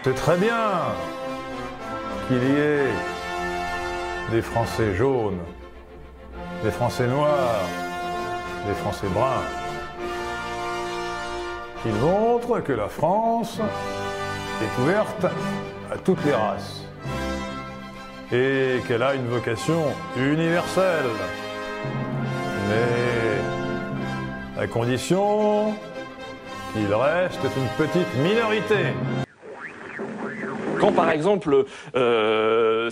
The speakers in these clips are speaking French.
C'est très bien qu'il y ait des Français jaunes, des Français noirs, des Français bruns. Ils montrent que la France est ouverte à toutes les races et qu'elle a une vocation universelle. Mais à condition qu'il reste une petite minorité. Quand par exemple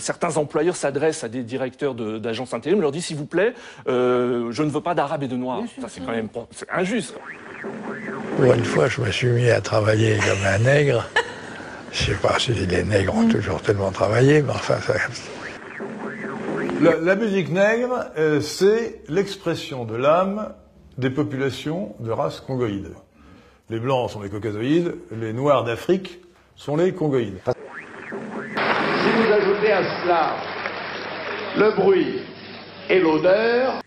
certains employeurs s'adressent à des directeurs d'agences intérim, leur disent s'il vous plaît, je ne veux pas d'arabes et de noirs. Ça c'est quand même injuste. Pour une fois, je me suis mis à travailler comme un nègre. Je ne sais pas si les nègres ont toujours tellement travaillé, mais enfin ça... La musique nègre, c'est l'expression de l'âme des populations de race congoïde. Les blancs sont les caucasoïdes, les noirs d'Afrique sont les congoïdes. Si vous ajoutez à cela le bruit et l'odeur...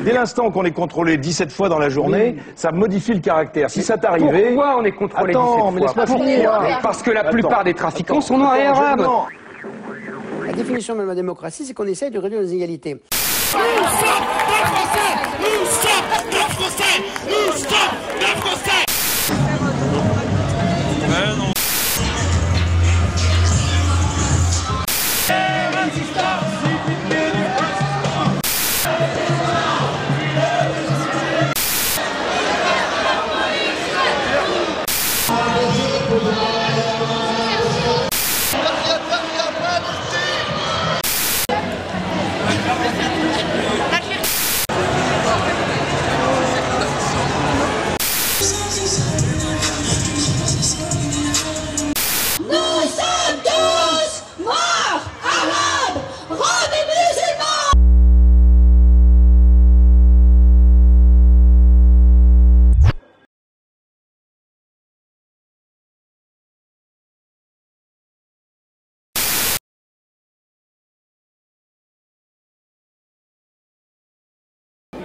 Dès l'instant qu'on est contrôlé 17 fois dans la journée, ça modifie le caractère. Si ça t'arrivait... Pourquoi on est contrôlé 17 fois? mais laisse-moi finir. Parce que la plupart des trafiquants sont noirs et arabes. La définition même de la démocratie, c'est qu'on essaye de réduire les inégalités. Nous sommes des Français! Nous sommes des Français! Nous sommes des Français!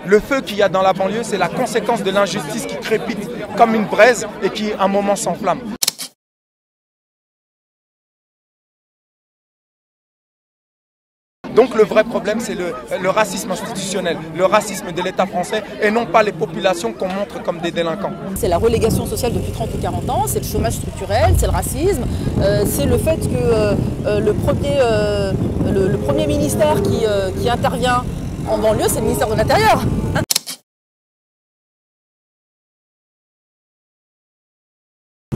Le feu qu'il y a dans la banlieue, c'est la conséquence de l'injustice qui crépite comme une braise et qui, à un moment, s'enflamme. Donc le vrai problème, c'est le racisme institutionnel, le racisme de l'État français et non pas les populations qu'on montre comme des délinquants. C'est la relégation sociale depuis 30 ou 40 ans, c'est le chômage structurel, c'est le racisme, c'est le fait que le premier ministère qui intervient en banlieue, c'est le ministère de l'Intérieur.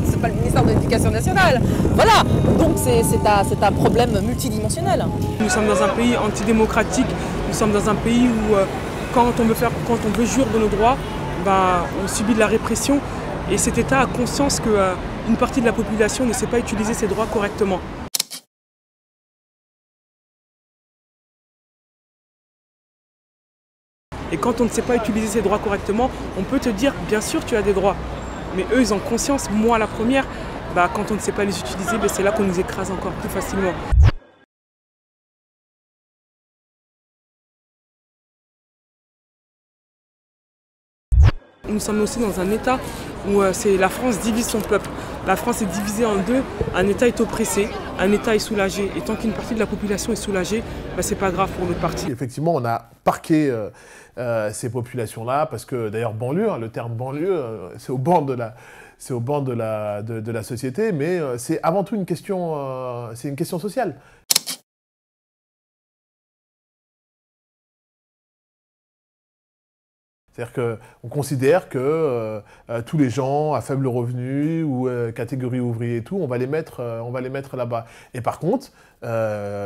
C'est pas le ministère de l'Éducation nationale. Voilà, donc c'est un problème multidimensionnel. Nous sommes dans un pays antidémocratique, nous sommes dans un pays où quand on veut jouir de nos droits, on subit de la répression et cet État a conscience qu'une partie de la population ne sait pas utiliser ses droits correctement. Et quand on ne sait pas utiliser ses droits correctement, on peut te dire, bien sûr, tu as des droits. Mais eux, ils ont conscience, moi la première, quand on ne sait pas les utiliser, c'est là qu'on nous écrase encore plus facilement. Nous sommes aussi dans un État où la France divise son peuple. La France est divisée en deux, un État est oppressé, un État est soulagé. Et tant qu'une partie de la population est soulagée, c'est pas grave pour l'autre partie. Effectivement, on a parqué ces populations-là, parce que d'ailleurs banlieue, le terme banlieue, c'est au bord de la société, mais c'est avant tout une question sociale. C'est-à-dire qu'on considère que tous les gens à faible revenu ou catégorie ouvrier et tout, on va les mettre là-bas. Et par contre,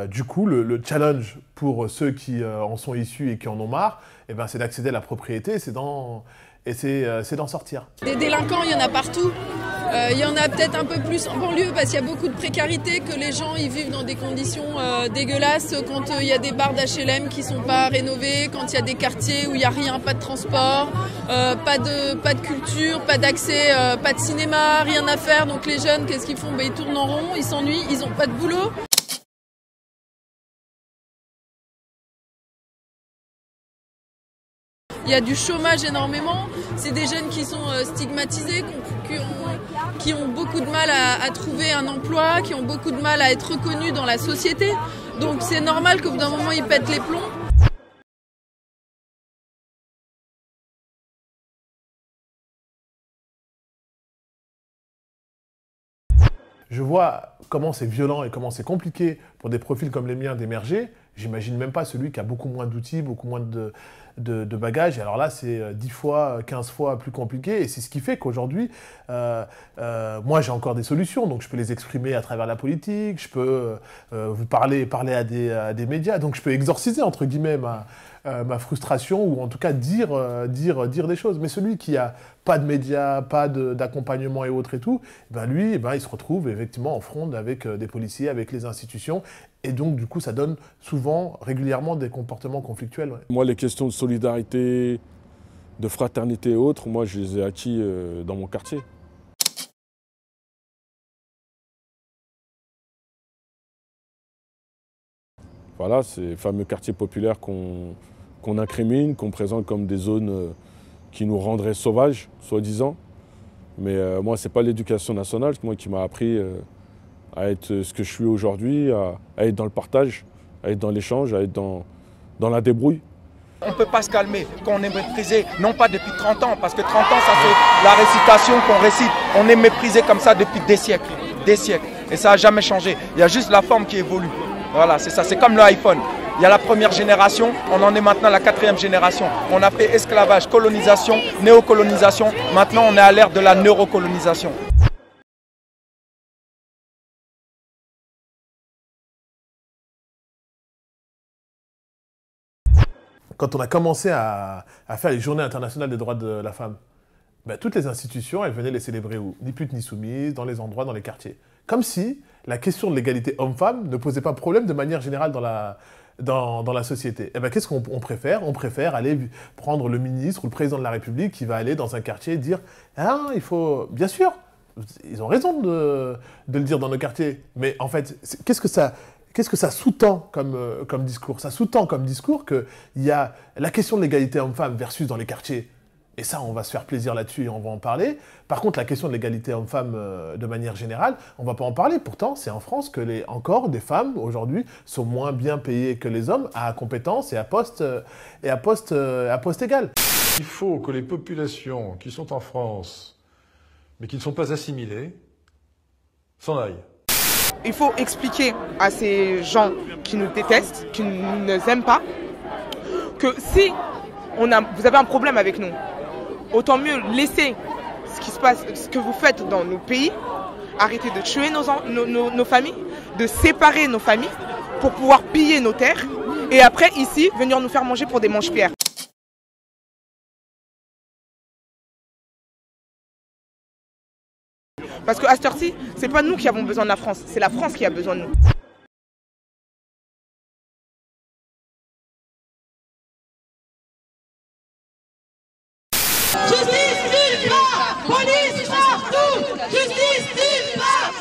du coup, le challenge pour ceux qui en sont issus et qui en ont marre, c'est d'accéder à la propriété, c'est d'en sortir. Des délinquants, il y en a partout. Il y en a peut-être un peu plus en banlieue parce qu'il y a beaucoup de précarité, que les gens ils vivent dans des conditions dégueulasses quand il y a des bars d'HLM qui sont pas rénovés, quand il y a des quartiers où il n'y a rien, pas de transport, pas de culture, pas d'accès, pas de cinéma, rien à faire. Donc les jeunes, qu'est-ce qu'ils font? Ils tournent en rond, ils s'ennuient, ils n'ont pas de boulot. Il y a du chômage énormément. C'est des jeunes qui sont stigmatisés, qui ont beaucoup de mal à trouver un emploi, qui ont beaucoup de mal à être reconnus dans la société. Donc c'est normal qu'au bout d'un moment, ils pètent les plombs. Je vois comment c'est violent et comment c'est compliqué pour des profils comme les miens d'émerger. J'imagine même pas celui qui a beaucoup moins d'outils, beaucoup moins de bagages. Et alors là, c'est 10 fois, 15 fois plus compliqué. Et c'est ce qui fait qu'aujourd'hui, moi, j'ai encore des solutions. Donc, je peux les exprimer à travers la politique. Je peux vous parler à des médias. Donc, je peux exorciser, entre guillemets, ma frustration ou en tout cas dire des choses. Mais celui qui a pas de médias, pas d'accompagnement et autres et tout, ben lui, il se retrouve effectivement en fronde avec des policiers, avec les institutions. Et donc, du coup, ça donne souvent, régulièrement, des comportements conflictuels. Ouais. Moi, les questions de solidarité, de fraternité et autres, moi, je les ai acquis dans mon quartier. Voilà, ces fameux quartiers populaires qu'on incrimine, qu'on présente comme des zones qui nous rendraient sauvages, soi-disant. Mais moi, ce n'est pas l'éducation nationale qui m'a appris à être ce que je suis aujourd'hui, à être dans le partage, à être dans l'échange, à être dans la débrouille. On ne peut pas se calmer quand on est méprisé, non pas depuis 30 ans, parce que 30 ans, ça c'est la récitation qu'on récite. On est méprisé comme ça depuis des siècles, et ça n'a jamais changé. Il y a juste la forme qui évolue. Voilà, c'est ça, c'est comme le iPhone. Il y a la première génération, on en est maintenant à la 4e génération. On a fait esclavage, colonisation, néocolonisation. Maintenant, on est à l'ère de la neurocolonisation. Quand on a commencé à faire les journées internationales des droits de la femme, toutes les institutions, elles venaient les célébrer où? Ni putes ni soumises, dans les endroits, dans les quartiers. Comme si la question de l'égalité homme-femme ne posait pas problème de manière générale dans la société. Et qu'est-ce qu'on préfère? On préfère aller prendre le ministre ou le président de la République qui va aller dans un quartier et dire « Ah, il faut… » Bien sûr, ils ont raison de le dire dans nos quartiers. Mais en fait, qu'est-ce que ça sous-tend comme discours? Ça sous-tend comme discours qu'il y a la question de l'égalité homme-femme versus dans les quartiers. Et ça, on va se faire plaisir là-dessus et on va en parler. Par contre, la question de l'égalité homme-femme de manière générale, on ne va pas en parler. Pourtant, c'est en France que encore des femmes, aujourd'hui, sont moins bien payées que les hommes à compétences et à poste égal. Il faut que les populations qui sont en France, mais qui ne sont pas assimilées, s'en aillent. Il faut expliquer à ces gens qui nous détestent, qui ne nous aiment pas, que si vous avez un problème avec nous, autant mieux laisser ce qui se passe, ce que vous faites dans nos pays, arrêter de tuer nos familles, de séparer nos familles pour pouvoir piller nos terres et après ici venir nous faire manger pour des mange-pierres. Parce qu'à cette heure-ci, c'est pas nous qui avons besoin de la France, c'est la France qui a besoin de nous. Justice nulle part, police partout, justice nulle part.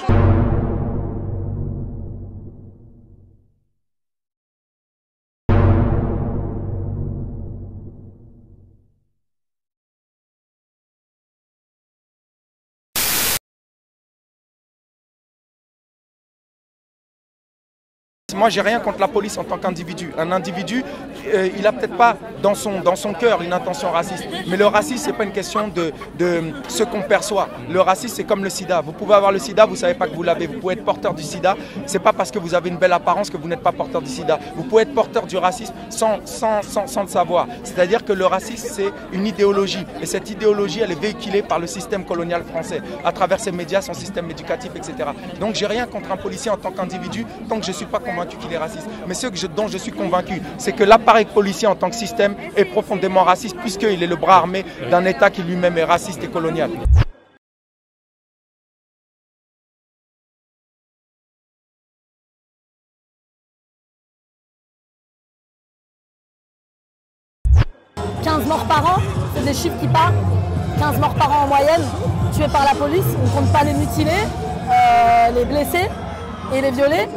Moi, j'ai rien contre la police en tant qu'individu. Un individu, il n'a peut-être pas dans son cœur une intention raciste. Mais le racisme, ce n'est pas une question de ce qu'on perçoit. Le racisme, c'est comme le sida. Vous pouvez avoir le sida, vous ne savez pas que vous l'avez. Vous pouvez être porteur du sida. Ce n'est pas parce que vous avez une belle apparence que vous n'êtes pas porteur du sida. Vous pouvez être porteur du racisme sans le savoir. C'est-à-dire que le racisme, c'est une idéologie. Et cette idéologie, elle est véhiculée par le système colonial français, à travers ses médias, son système éducatif, etc. Donc, j'ai rien contre un policier en tant qu'individu, tant que je ne suis pas convaincu qu'il est raciste. Mais ce dont je suis convaincu, c'est que l'appareil policier en tant que système est profondément raciste puisqu'il est le bras armé d'un État qui lui-même est raciste et colonial. « 15 morts par an, c'est des chiffres qui parlent. 15 morts par an en moyenne, tués par la police. On ne compte pas les mutilés, les blessés et les violés.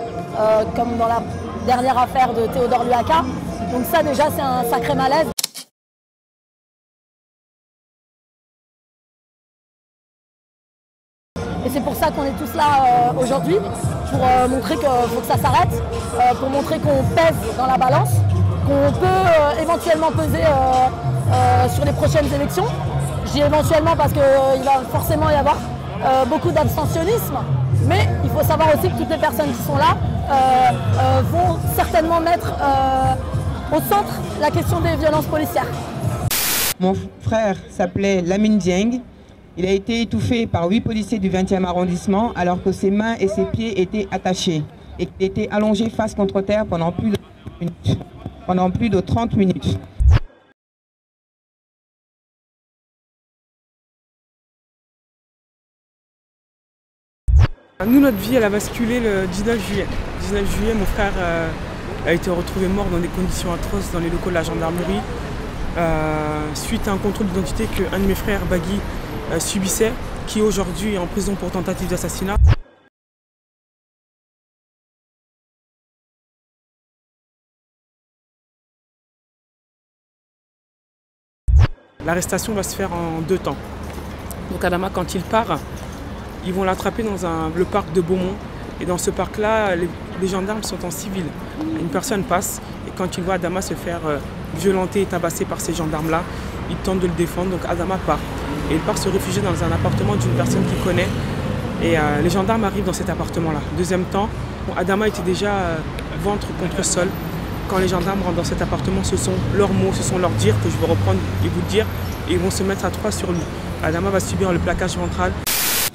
Comme dans la dernière affaire de Théodore Luaka. Donc ça déjà c'est un sacré malaise. c'est pour ça qu'on est tous là aujourd'hui, pour montrer qu'il faut que ça s'arrête, pour montrer qu'on pèse dans la balance, qu'on peut éventuellement peser sur les prochaines élections. Je dis éventuellement parce qu'il va forcément y avoir beaucoup d'abstentionnisme, mais il faut savoir aussi que toutes les personnes qui sont là vont certainement mettre au centre la question des violences policières. Mon frère s'appelait Lamine Dieng. Il a été étouffé par 8 policiers du 20e arrondissement alors que ses mains et ses pieds étaient attachés et qu'il était allongé face contre terre pendant plus de 30 minutes. Nous, notre vie, elle a basculé le 19 juillet. Le 19 juillet, mon frère a été retrouvé mort dans des conditions atroces dans les locaux de la gendarmerie suite à un contrôle d'identité qu'un de mes frères, Bagui, subissait, qui aujourd'hui est en prison pour tentative d'assassinat. L'arrestation va se faire en 2 temps. Donc Adama, quand il part, ils vont l'attraper dans le parc de Beaumont. Et dans ce parc-là, les gendarmes sont en civil. Une personne passe et quand il voit Adama se faire violenter et tabasser par ces gendarmes-là, il tente de le défendre. Donc Adama part. Et il part se réfugier dans un appartement d'une personne qu'il connaît. Et les gendarmes arrivent dans cet appartement-là. Deuxième temps, Adama était déjà ventre contre sol. Quand les gendarmes rentrent dans cet appartement, ce sont leurs mots, ce sont leurs dires que je vais reprendre et vous dire. Et ils vont se mettre à 3 sur lui. Adama va subir le plaquage ventral.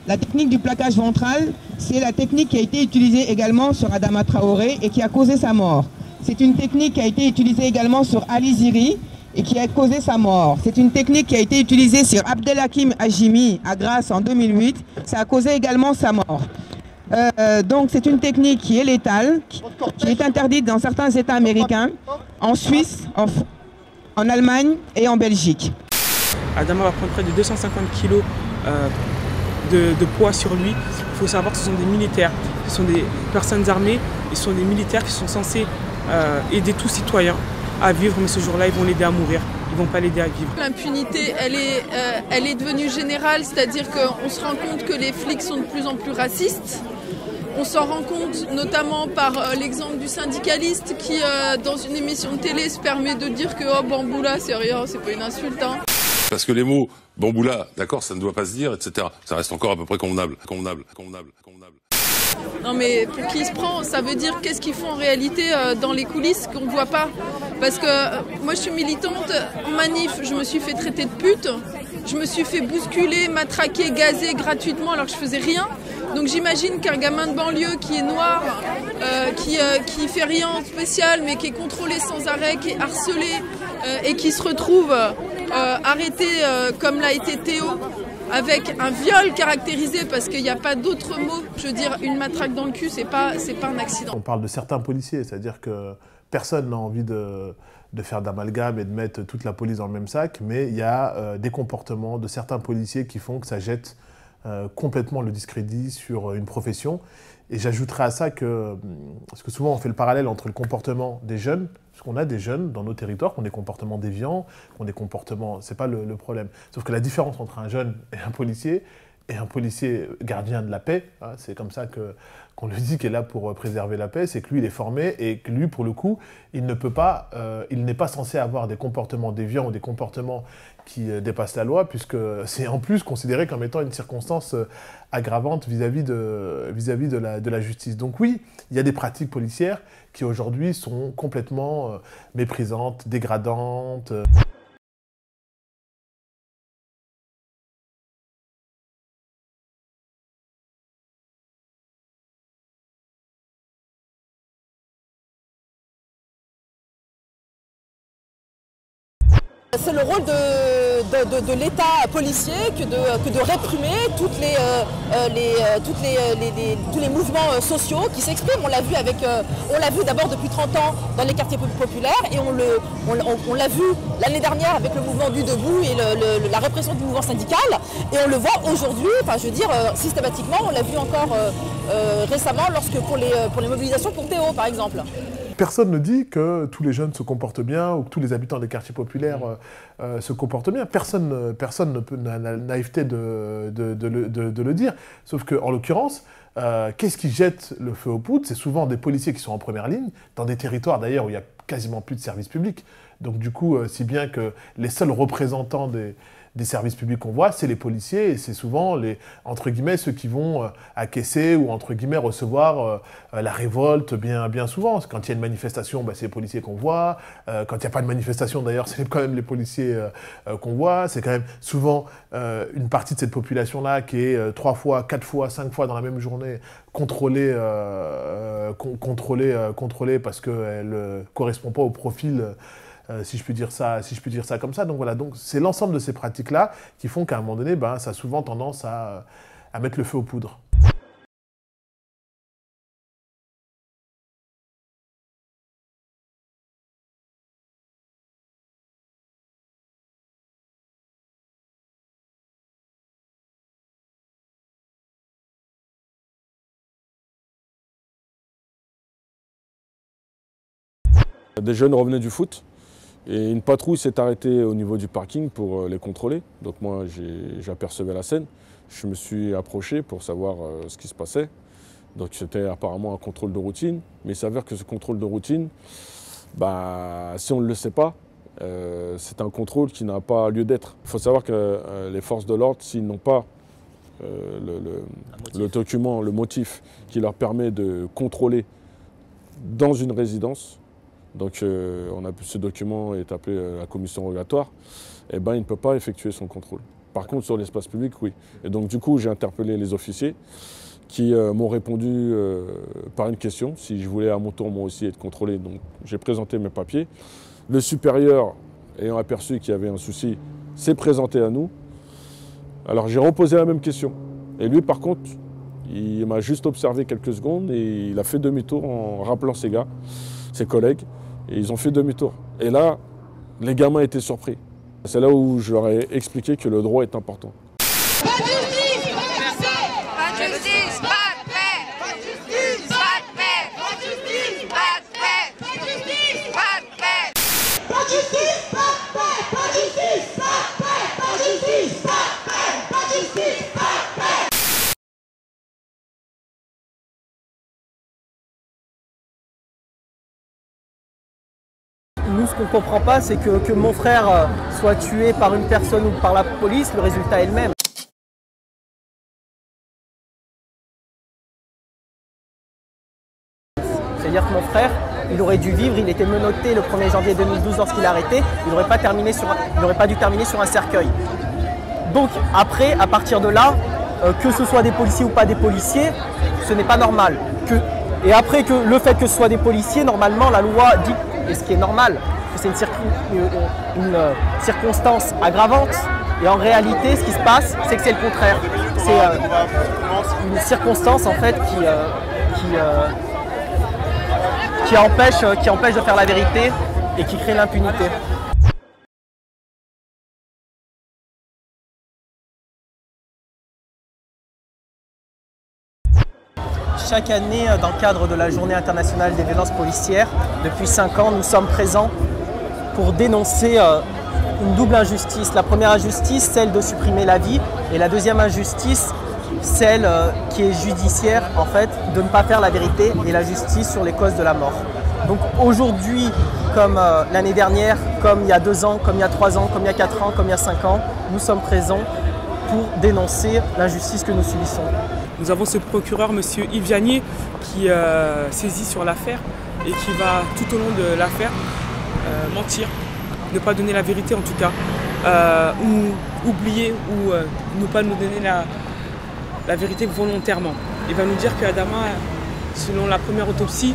La technique du plaquage ventral, c'est la technique qui a été utilisée également sur Adama Traoré et qui a causé sa mort. C'est une technique qui a été utilisée également sur Ali Ziri et qui a causé sa mort. C'est une technique qui a été utilisée sur Abdelhakim Hajimi à Grasse en 2008. Ça a causé également sa mort. Donc c'est une technique qui est létale, qui est interdite dans certains États américains, en Suisse, en Allemagne et en Belgique. Adama va prendre près de 250 kg de poids sur lui. Il faut savoir que ce sont des militaires, ce sont des personnes armées, ce sont des militaires qui sont censés aider tout citoyen à vivre, mais ce jour-là, ils vont l'aider à mourir. Ils ne vont pas l'aider à vivre. L'impunité, elle est devenue générale, c'est-à-dire qu'on se rend compte que les flics sont de plus en plus racistes. On s'en rend compte notamment par l'exemple du syndicaliste qui, dans une émission de télé, se permet de dire que oh, Bamboula, c'est rien, c'est pas une insulte. Hein. Parce que les mots Bamboula, d'accord, ça ne doit pas se dire, etc. Ça reste encore à peu près convenable. Non mais pour qui il se prend, ça veut dire qu'est-ce qu'ils font en réalité dans les coulisses qu'on ne voit pas. Parce que moi je suis militante, en manif je me suis fait traiter de pute, je me suis fait bousculer, matraquer, gazer gratuitement alors que je faisais rien. Donc j'imagine qu'un gamin de banlieue qui est noir, qui fait rien de spécial mais qui est contrôlé sans arrêt, qui est harcelé et qui se retrouve arrêté comme l'a été Théo, avec un viol caractérisé parce qu'il n'y a pas d'autre mot. Je veux dire, une matraque dans le cul, c'est pas un accident. On parle de certains policiers, c'est-à-dire que personne n'a envie de faire d'amalgame et de mettre toute la police dans le même sac, mais il y a des comportements de certains policiers qui font que ça jette complètement le discrédit sur une profession. Et j'ajouterais à ça parce que souvent on fait le parallèle entre le comportement des jeunes, parce qu'on a des jeunes dans nos territoires qui ont des comportements déviants, qui ont des comportements, c'est pas le problème. Sauf que la différence entre un jeune et un policier gardien de la paix, hein, c'est comme ça qu'on le dit, qui est là pour préserver la paix, c'est que lui il est formé et que lui pour le coup il n'est pas censé avoir des comportements déviants ou des comportements qui dépassent la loi, puisque c'est en plus considéré comme étant une circonstance aggravante vis-à-vis de la justice. Donc oui, il y a des pratiques policières qui aujourd'hui sont complètement méprisantes, dégradantes. C'est le rôle de l'État policier que de réprimer tous les mouvements sociaux qui s'expriment. On l'a vu d'abord depuis 30 ans dans les quartiers populaires et on l'a vu l'année dernière avec le mouvement du Debout et la répression du mouvement syndical. Et on le voit aujourd'hui, enfin je veux dire systématiquement, on l'a vu encore récemment pour les mobilisations pour Théo par exemple. personne ne dit que tous les jeunes se comportent bien ou que tous les habitants des quartiers populaires se comportent bien. Personne ne peut n'a la naïveté de le dire. Sauf qu'en l'occurrence, qu'est-ce qui jette le feu aux poudres? C'est souvent des policiers qui sont en première ligne, dans des territoires d'ailleurs où il n'y a quasiment plus de services publics. Donc du coup, si bien que les seuls représentants des services publics qu'on voit, c'est les policiers, et c'est souvent entre guillemets, ceux qui vont acquiescer ou entre guillemets recevoir la révolte bien souvent. Quand il y a une manifestation, c'est les policiers qu'on voit. Quand il n'y a pas de manifestation, d'ailleurs, c'est quand même les policiers qu'on voit. C'est quand même souvent une partie de cette population-là qui est 3 fois, 4 fois, 5 fois dans la même journée contrôlée parce qu'elle ne correspond pas au profil si je puis dire ça comme ça. Donc voilà, c'est l'ensemble de ces pratiques-là qui font qu'à un moment donné, ça a souvent tendance à mettre le feu aux poudres. Des jeunes revenaient du foot. Et une patrouille s'est arrêtée au niveau du parking pour les contrôler. Donc moi, j'apercevais la scène. Je me suis approché pour savoir ce qui se passait. Donc c'était apparemment un contrôle de routine. Mais il s'avère que ce contrôle de routine, si on ne le sait pas, c'est un contrôle qui n'a pas lieu d'être. Il faut savoir que les forces de l'ordre, s'ils n'ont pas le document, le motif qui leur permet de contrôler dans une résidence, donc ce document est appelé la commission rogatoire, il ne peut pas effectuer son contrôle. Par contre, sur l'espace public, oui. Et donc du coup, j'ai interpellé les officiers qui m'ont répondu par une question, si je voulais à mon tour moi aussi être contrôlé. Donc j'ai présenté mes papiers. Le supérieur, ayant aperçu qu'il y avait un souci, s'est présenté à nous. Alors j'ai reposé la même question. Et lui, par contre, il m'a juste observé quelques secondes et il a fait demi-tour en rappelant ses gars, ses collègues. Et ils ont fait demi-tour. Et là, les gamins étaient surpris. C'est là où je leur ai expliqué que le droit est important. Pas de justice, pas de justice, pas de paix, pas de justice, pas de paix, pas de justice, pas de paix, pas de justice, pas de paix, pas de justice, pas de paix, pas de justice, pas de paix, pas de justice, pas de paix, pas de justice, pas de paix. Nous, ce qu'on ne comprend pas, c'est que mon frère soit tué par une personne ou par la police, le résultat est le même. C'est-à-dire que mon frère, il aurait dû vivre, il était menotté le 1er janvier 2012 lorsqu'il a arrêté, il n'aurait pas dû terminer sur un cercueil. Donc après, à partir de là, que ce soit des policiers ou pas des policiers, ce n'est pas normal. Et après, le fait que ce soit des policiers, normalement, la loi dit, et ce qui est normal, que c'est une circonstance aggravante. Et en réalité, ce qui se passe, c'est que c'est le contraire. C'est une circonstance, en fait, qui empêche de faire la vérité et qui crée l'impunité. Chaque année, dans le cadre de la Journée internationale des violences policières, depuis 5 ans, nous sommes présents pour dénoncer une double injustice. La première injustice, celle de supprimer la vie, et la deuxième injustice, celle qui est judiciaire, en fait, de ne pas faire la vérité et la justice sur les causes de la mort. Donc aujourd'hui, comme l'année dernière, comme il y a 2 ans, comme il y a 3 ans, comme il y a 4 ans, comme il y a 5 ans, nous sommes présents pour dénoncer l'injustice que nous subissons. Nous avons ce procureur, M. Yves Vianney, qui saisit sur l'affaire et qui va tout au long de l'affaire mentir, ne pas donner la vérité en tout cas, ou oublier ou ne pas nous donner la vérité volontairement. Il va nous dire qu'Adama, selon la première autopsie,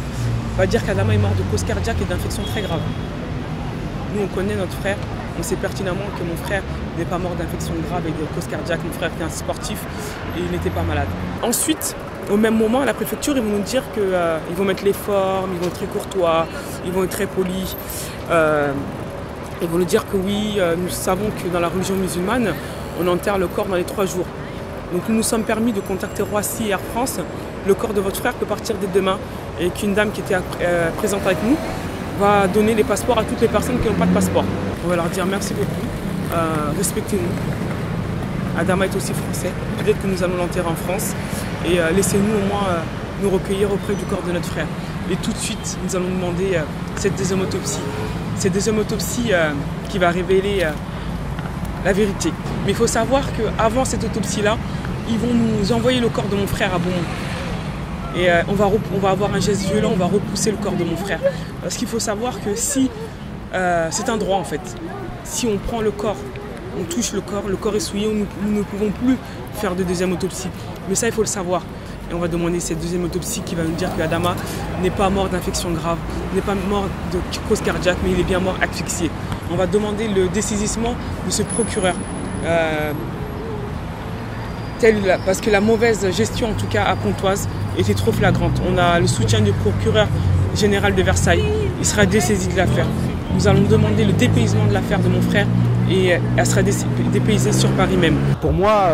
va dire qu'Adama est mort de cause cardiaque et d'infection très grave. Nous, on connaît notre frère, on sait pertinemment que mon frère n'est pas mort d'infection grave et de cause cardiaque. Mon frère était un sportif et il n'était pas malade. Ensuite, au même moment, à la préfecture, ils vont nous dire qu'ils vont mettre les formes, ils vont être très courtois, ils vont être très polis. Ils vont nous dire que oui, nous savons que dans la religion musulmane, on enterre le corps dans les 3 jours. Donc nous nous sommes permis de contacter Roissy et Air France. Le corps de votre frère peut partir dès demain et qu'une dame qui était présente avec nous va donner les passeports à toutes les personnes qui n'ont pas de passeport. On va leur dire merci beaucoup, respectez-nous. Adama est aussi français, peut-être que nous allons l'enterrer en France et laissez-nous au moins nous recueillir auprès du corps de notre frère. Et tout de suite, nous allons demander cette deuxième autopsie. Cette deuxième autopsie qui va révéler la vérité. Mais il faut savoir qu'avant cette autopsie-là, ils vont nous envoyer le corps de mon frère à Beaumont. Et on va avoir un geste violent, on va repousser le corps de mon frère. Parce qu'il faut savoir que si, c'est un droit en fait, si on prend le corps, on touche le corps est souillé, nous ne pouvons plus faire de deuxième autopsie. Mais ça, il faut le savoir. Et on va demander cette deuxième autopsie qui va nous dire que Adama n'est pas mort d'infection grave, n'est pas mort de cause cardiaque, mais il est bien mort asphyxié. On va demander le dessaisissement de ce procureur. Parce que la mauvaise gestion, en tout cas à Pontoise, était trop flagrante. On a le soutien du procureur général de Versailles. Il sera dessaisi de l'affaire. Nous allons demander le dépaysement de l'affaire de mon frère et elle sera dépaysée sur Paris même. Pour moi,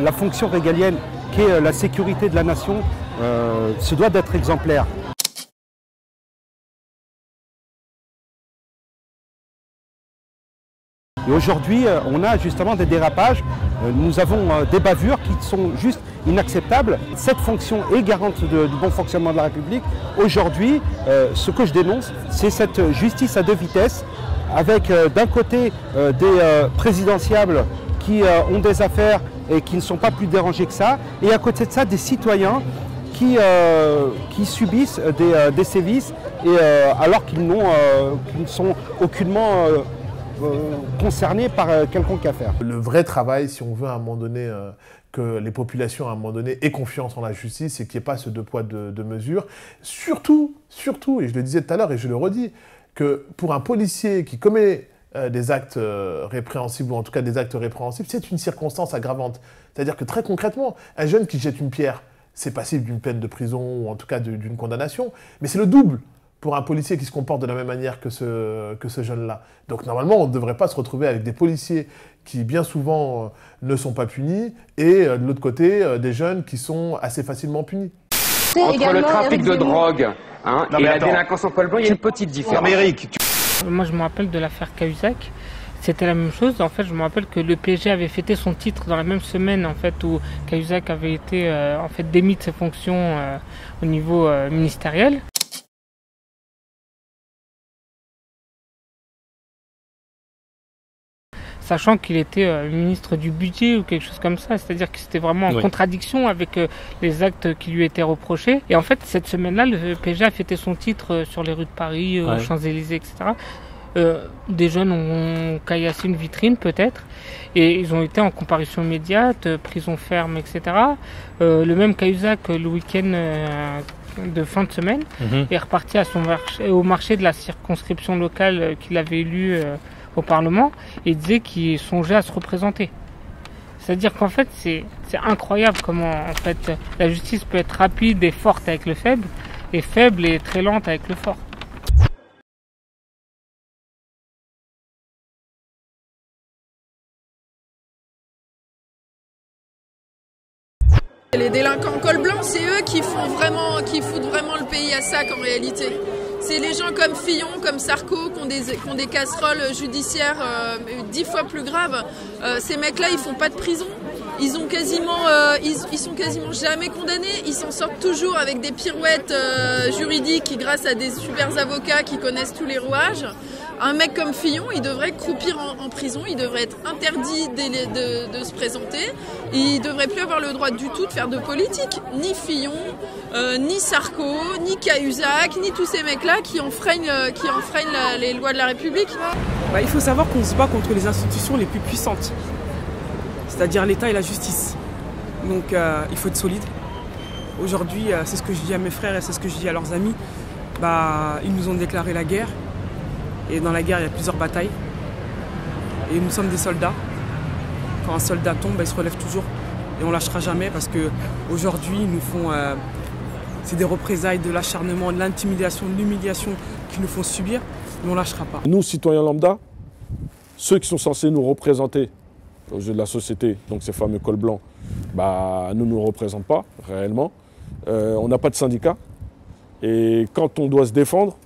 la fonction régalienne qui est la sécurité de la nation se doit d'être exemplaire. Et aujourd'hui, on a justement des dérapages, nous avons des bavures qui sont juste inacceptables. Cette fonction est garante du bon fonctionnement de la République. Aujourd'hui, ce que je dénonce, c'est cette justice à deux vitesses, avec d'un côté des présidentiables qui ont des affaires et qui ne sont pas plus dérangés que ça, et à côté de ça, des citoyens qui subissent des sévices et, alors qu'ils ne sont aucunement concernés par quelconque affaire. Le vrai travail, si on veut à un moment donné que les populations à un moment donné aient confiance en la justice et qu'il n'y ait pas ce deux poids deux mesures, surtout, et je le disais tout à l'heure et je le redis, que pour un policier qui commet des actes répréhensibles, ou en tout cas des actes répréhensibles, c'est une circonstance aggravante. C'est-à-dire que très concrètement, un jeune qui jette une pierre, c'est passible d'une peine de prison ou en tout cas d'une condamnation, mais c'est le double pour un policier qui se comporte de la même manière que ce jeune-là. Donc normalement, on ne devrait pas se retrouver avec des policiers qui bien souvent ne sont pas punis et de l'autre côté, des jeunes qui sont assez facilement punis. Entre le trafic de drogue et la délinquance en col blanc, il y a une petite différence. Non mais Eric, Moi, je me rappelle de l'affaire Cahuzac. C'était la même chose. En fait, je me rappelle que le PSG avait fêté son titre dans la même semaine, en fait, où Cahuzac avait été en fait démis de ses fonctions au niveau ministériel. Sachant qu'il était ministre du budget ou quelque chose comme ça, c'est-à-dire que c'était vraiment en contradiction avec les actes qui lui étaient reprochés. Et en fait, cette semaine-là, le PSG a fêté son titre sur les rues de Paris, aux Champs-Élysées, etc. Des jeunes ont caillassé une vitrine peut-être, et ils ont été en comparution immédiate, prison ferme, etc. Le même Cahuzac, le week-end de fin de semaine, est reparti à au marché de la circonscription locale qu'il avait élue au Parlement, et disait qu'il songeait à se représenter. C'est-à-dire qu'en fait, c'est incroyable comment en fait la justice peut être rapide et forte avec le faible, et faible et très lente avec le fort. Les délinquants en col blanc, c'est eux qui foutent vraiment le pays à sac en réalité. C'est les gens comme Fillon, comme Sarko, qui ont des casseroles judiciaires 10 fois plus graves. Ces mecs-là, ils font pas de prison. Ils sont quasiment jamais condamnés. Ils s'en sortent toujours avec des pirouettes juridiques grâce à des super avocats qui connaissent tous les rouages. Un mec comme Fillon, il devrait croupir en prison, il devrait être interdit de se présenter, il devrait plus avoir le droit du tout de faire de politique. Ni Fillon, ni Sarko, ni Cahuzac, ni tous ces mecs-là qui enfreignent les lois de la République. Il faut savoir qu'on se bat contre les institutions les plus puissantes, c'est-à-dire l'État et la justice. Donc il faut être solide. Aujourd'hui, c'est ce que je dis à mes frères et c'est ce que je dis à leurs amis. Ils nous ont déclaré la guerre. Et dans la guerre, il y a plusieurs batailles. Et nous sommes des soldats. Quand un soldat tombe, il se relève toujours. Et on ne lâchera jamais parce qu'aujourd'hui, ils nous font... c'est des représailles, de l'acharnement, de l'intimidation, de l'humiliation qu'ils nous font subir. Mais on ne lâchera pas. Nous, citoyens lambda, ceux qui sont censés nous représenter aux yeux de la société, donc ces fameux cols blancs, nous ne nous représentent pas réellement. On n'a pas de syndicat. Et quand on doit se défendre,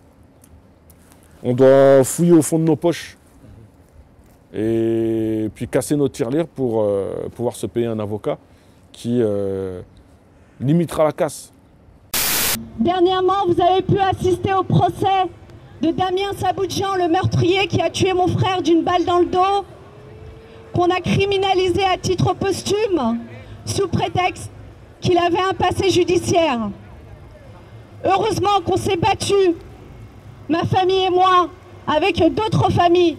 on doit fouiller au fond de nos poches et puis casser nos tirelires pour pouvoir se payer un avocat qui limitera la casse. Dernièrement, vous avez pu assister au procès de Damien Saboudjian, le meurtrier qui a tué mon frère d'une balle dans le dos, qu'on a criminalisé à titre posthume sous prétexte qu'il avait un passé judiciaire. Heureusement qu'on s'est battu, ma famille et moi, avec d'autres familles,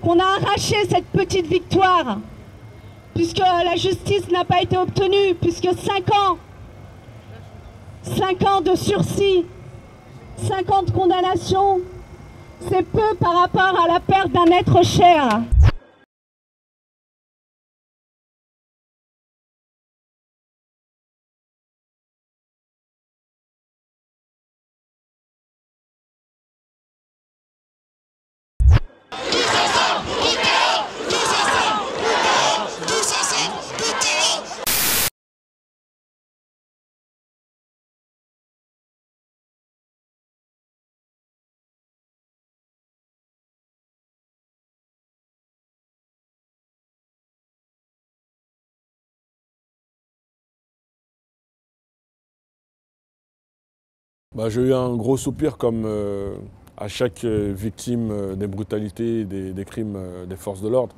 qu'on a arraché cette petite victoire, puisque la justice n'a pas été obtenue, puisque 5 ans de sursis, 5 ans de condamnation, c'est peu par rapport à la perte d'un être cher. J'ai eu un gros soupir comme à chaque victime des brutalités, des crimes des forces de l'ordre.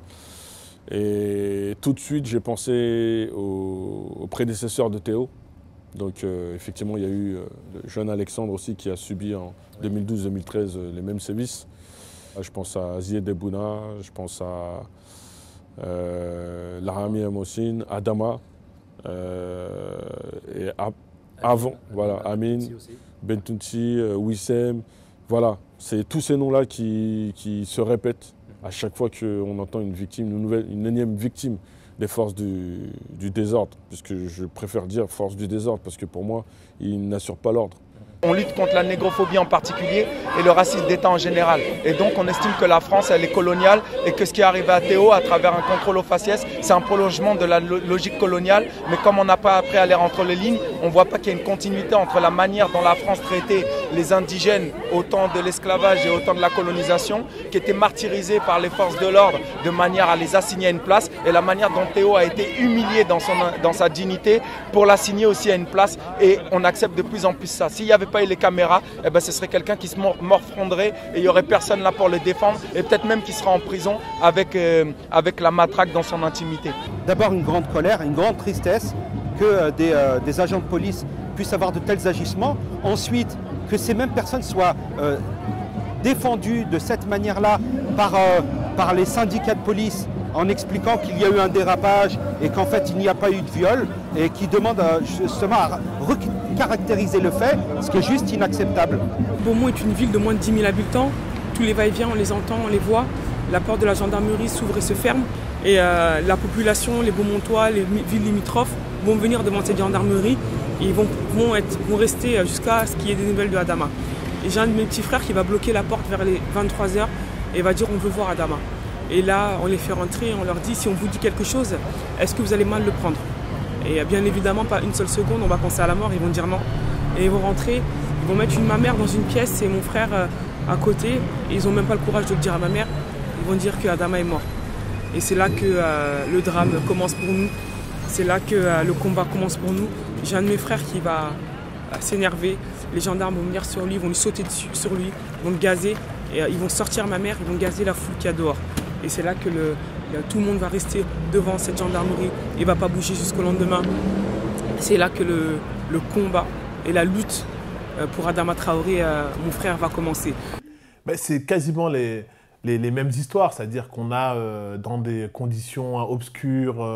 Et tout de suite, j'ai pensé au prédécesseur de Théo. Donc effectivement, il y a eu le jeune Alexandre aussi qui a subi en 2012-2013 les mêmes sévices. Je pense à Zied Debouna, je pense à Larami Amoussine, Adama, et avant, voilà, Amin, Bentounti, Wissem, voilà, c'est tous ces noms-là qui se répètent à chaque fois qu'on entend une victime, une énième victime des forces du désordre, puisque je préfère dire forces du désordre, parce que pour moi, ils n'assurent pas l'ordre. On lutte contre la négrophobie en particulier et le racisme d'État en général. Et donc on estime que la France, elle est coloniale et que ce qui est arrivé à Théo à travers un contrôle au faciès, c'est un prolongement de la logique coloniale. Mais comme on n'a pas appris à lire entre les lignes, on ne voit pas qu'il y a une continuité entre la manière dont la France traitait les indigènes au temps de l'esclavage et au temps de la colonisation, qui étaient martyrisés par les forces de l'ordre de manière à les assigner à une place, et la manière dont Théo a été humilié dans sa dignité pour l'assigner aussi à une place. Et on accepte de plus en plus ça. S'il n'y avait pas eu les caméras, eh ben, ce serait quelqu'un qui se morfondrait et il n'y aurait personne là pour le défendre et peut-être même qui sera en prison avec la matraque dans son intimité. D'abord une grande colère, une grande tristesse que des agents de police puissent avoir de tels agissements. Ensuite, que ces mêmes personnes soient défendues de cette manière-là par les syndicats de police en expliquant qu'il y a eu un dérapage et qu'en fait il n'y a pas eu de viol et qui demandent justement à recaractériser le fait, ce qui est juste inacceptable. Beaumont est une ville de moins de 10 000 habitants. Tous les va-et-vient, on les entend, on les voit. La porte de la gendarmerie s'ouvre et se ferme. Et la population, les Beaumontois, les villes limitrophes vont venir devant cette gendarmerie et ils vont rester jusqu'à ce qu'il y ait des nouvelles de Adama. Et j'ai un de mes petits frères qui va bloquer la porte vers les 23 h et va dire on veut voir Adama. Et là, on les fait rentrer, on leur dit si on vous dit quelque chose, est-ce que vous allez mal le prendre? Et bien évidemment, pas une seule seconde, on va penser à la mort, ils vont dire non. Et ils vont rentrer, ils vont mettre ma mère dans une pièce et mon frère à côté. Et ils n'ont même pas le courage de le dire à ma mère. Ils vont dire que Adama est mort. Et c'est là que le drame commence pour nous. C'est là que le combat commence pour nous. J'ai un de mes frères qui va s'énerver. Les gendarmes vont venir sur lui, ils vont lui sauter dessus, sur lui, ils vont le gazer. Et ils vont sortir ma mère, ils vont gazer la foule qu'il y a dehors. Et c'est là que tout le monde va rester devant cette gendarmerie et ne va pas bouger jusqu'au lendemain. C'est là que le combat et la lutte pour Adama Traoré, mon frère, va commencer. C'est quasiment les mêmes histoires, c'est-à-dire qu'on a dans des conditions obscures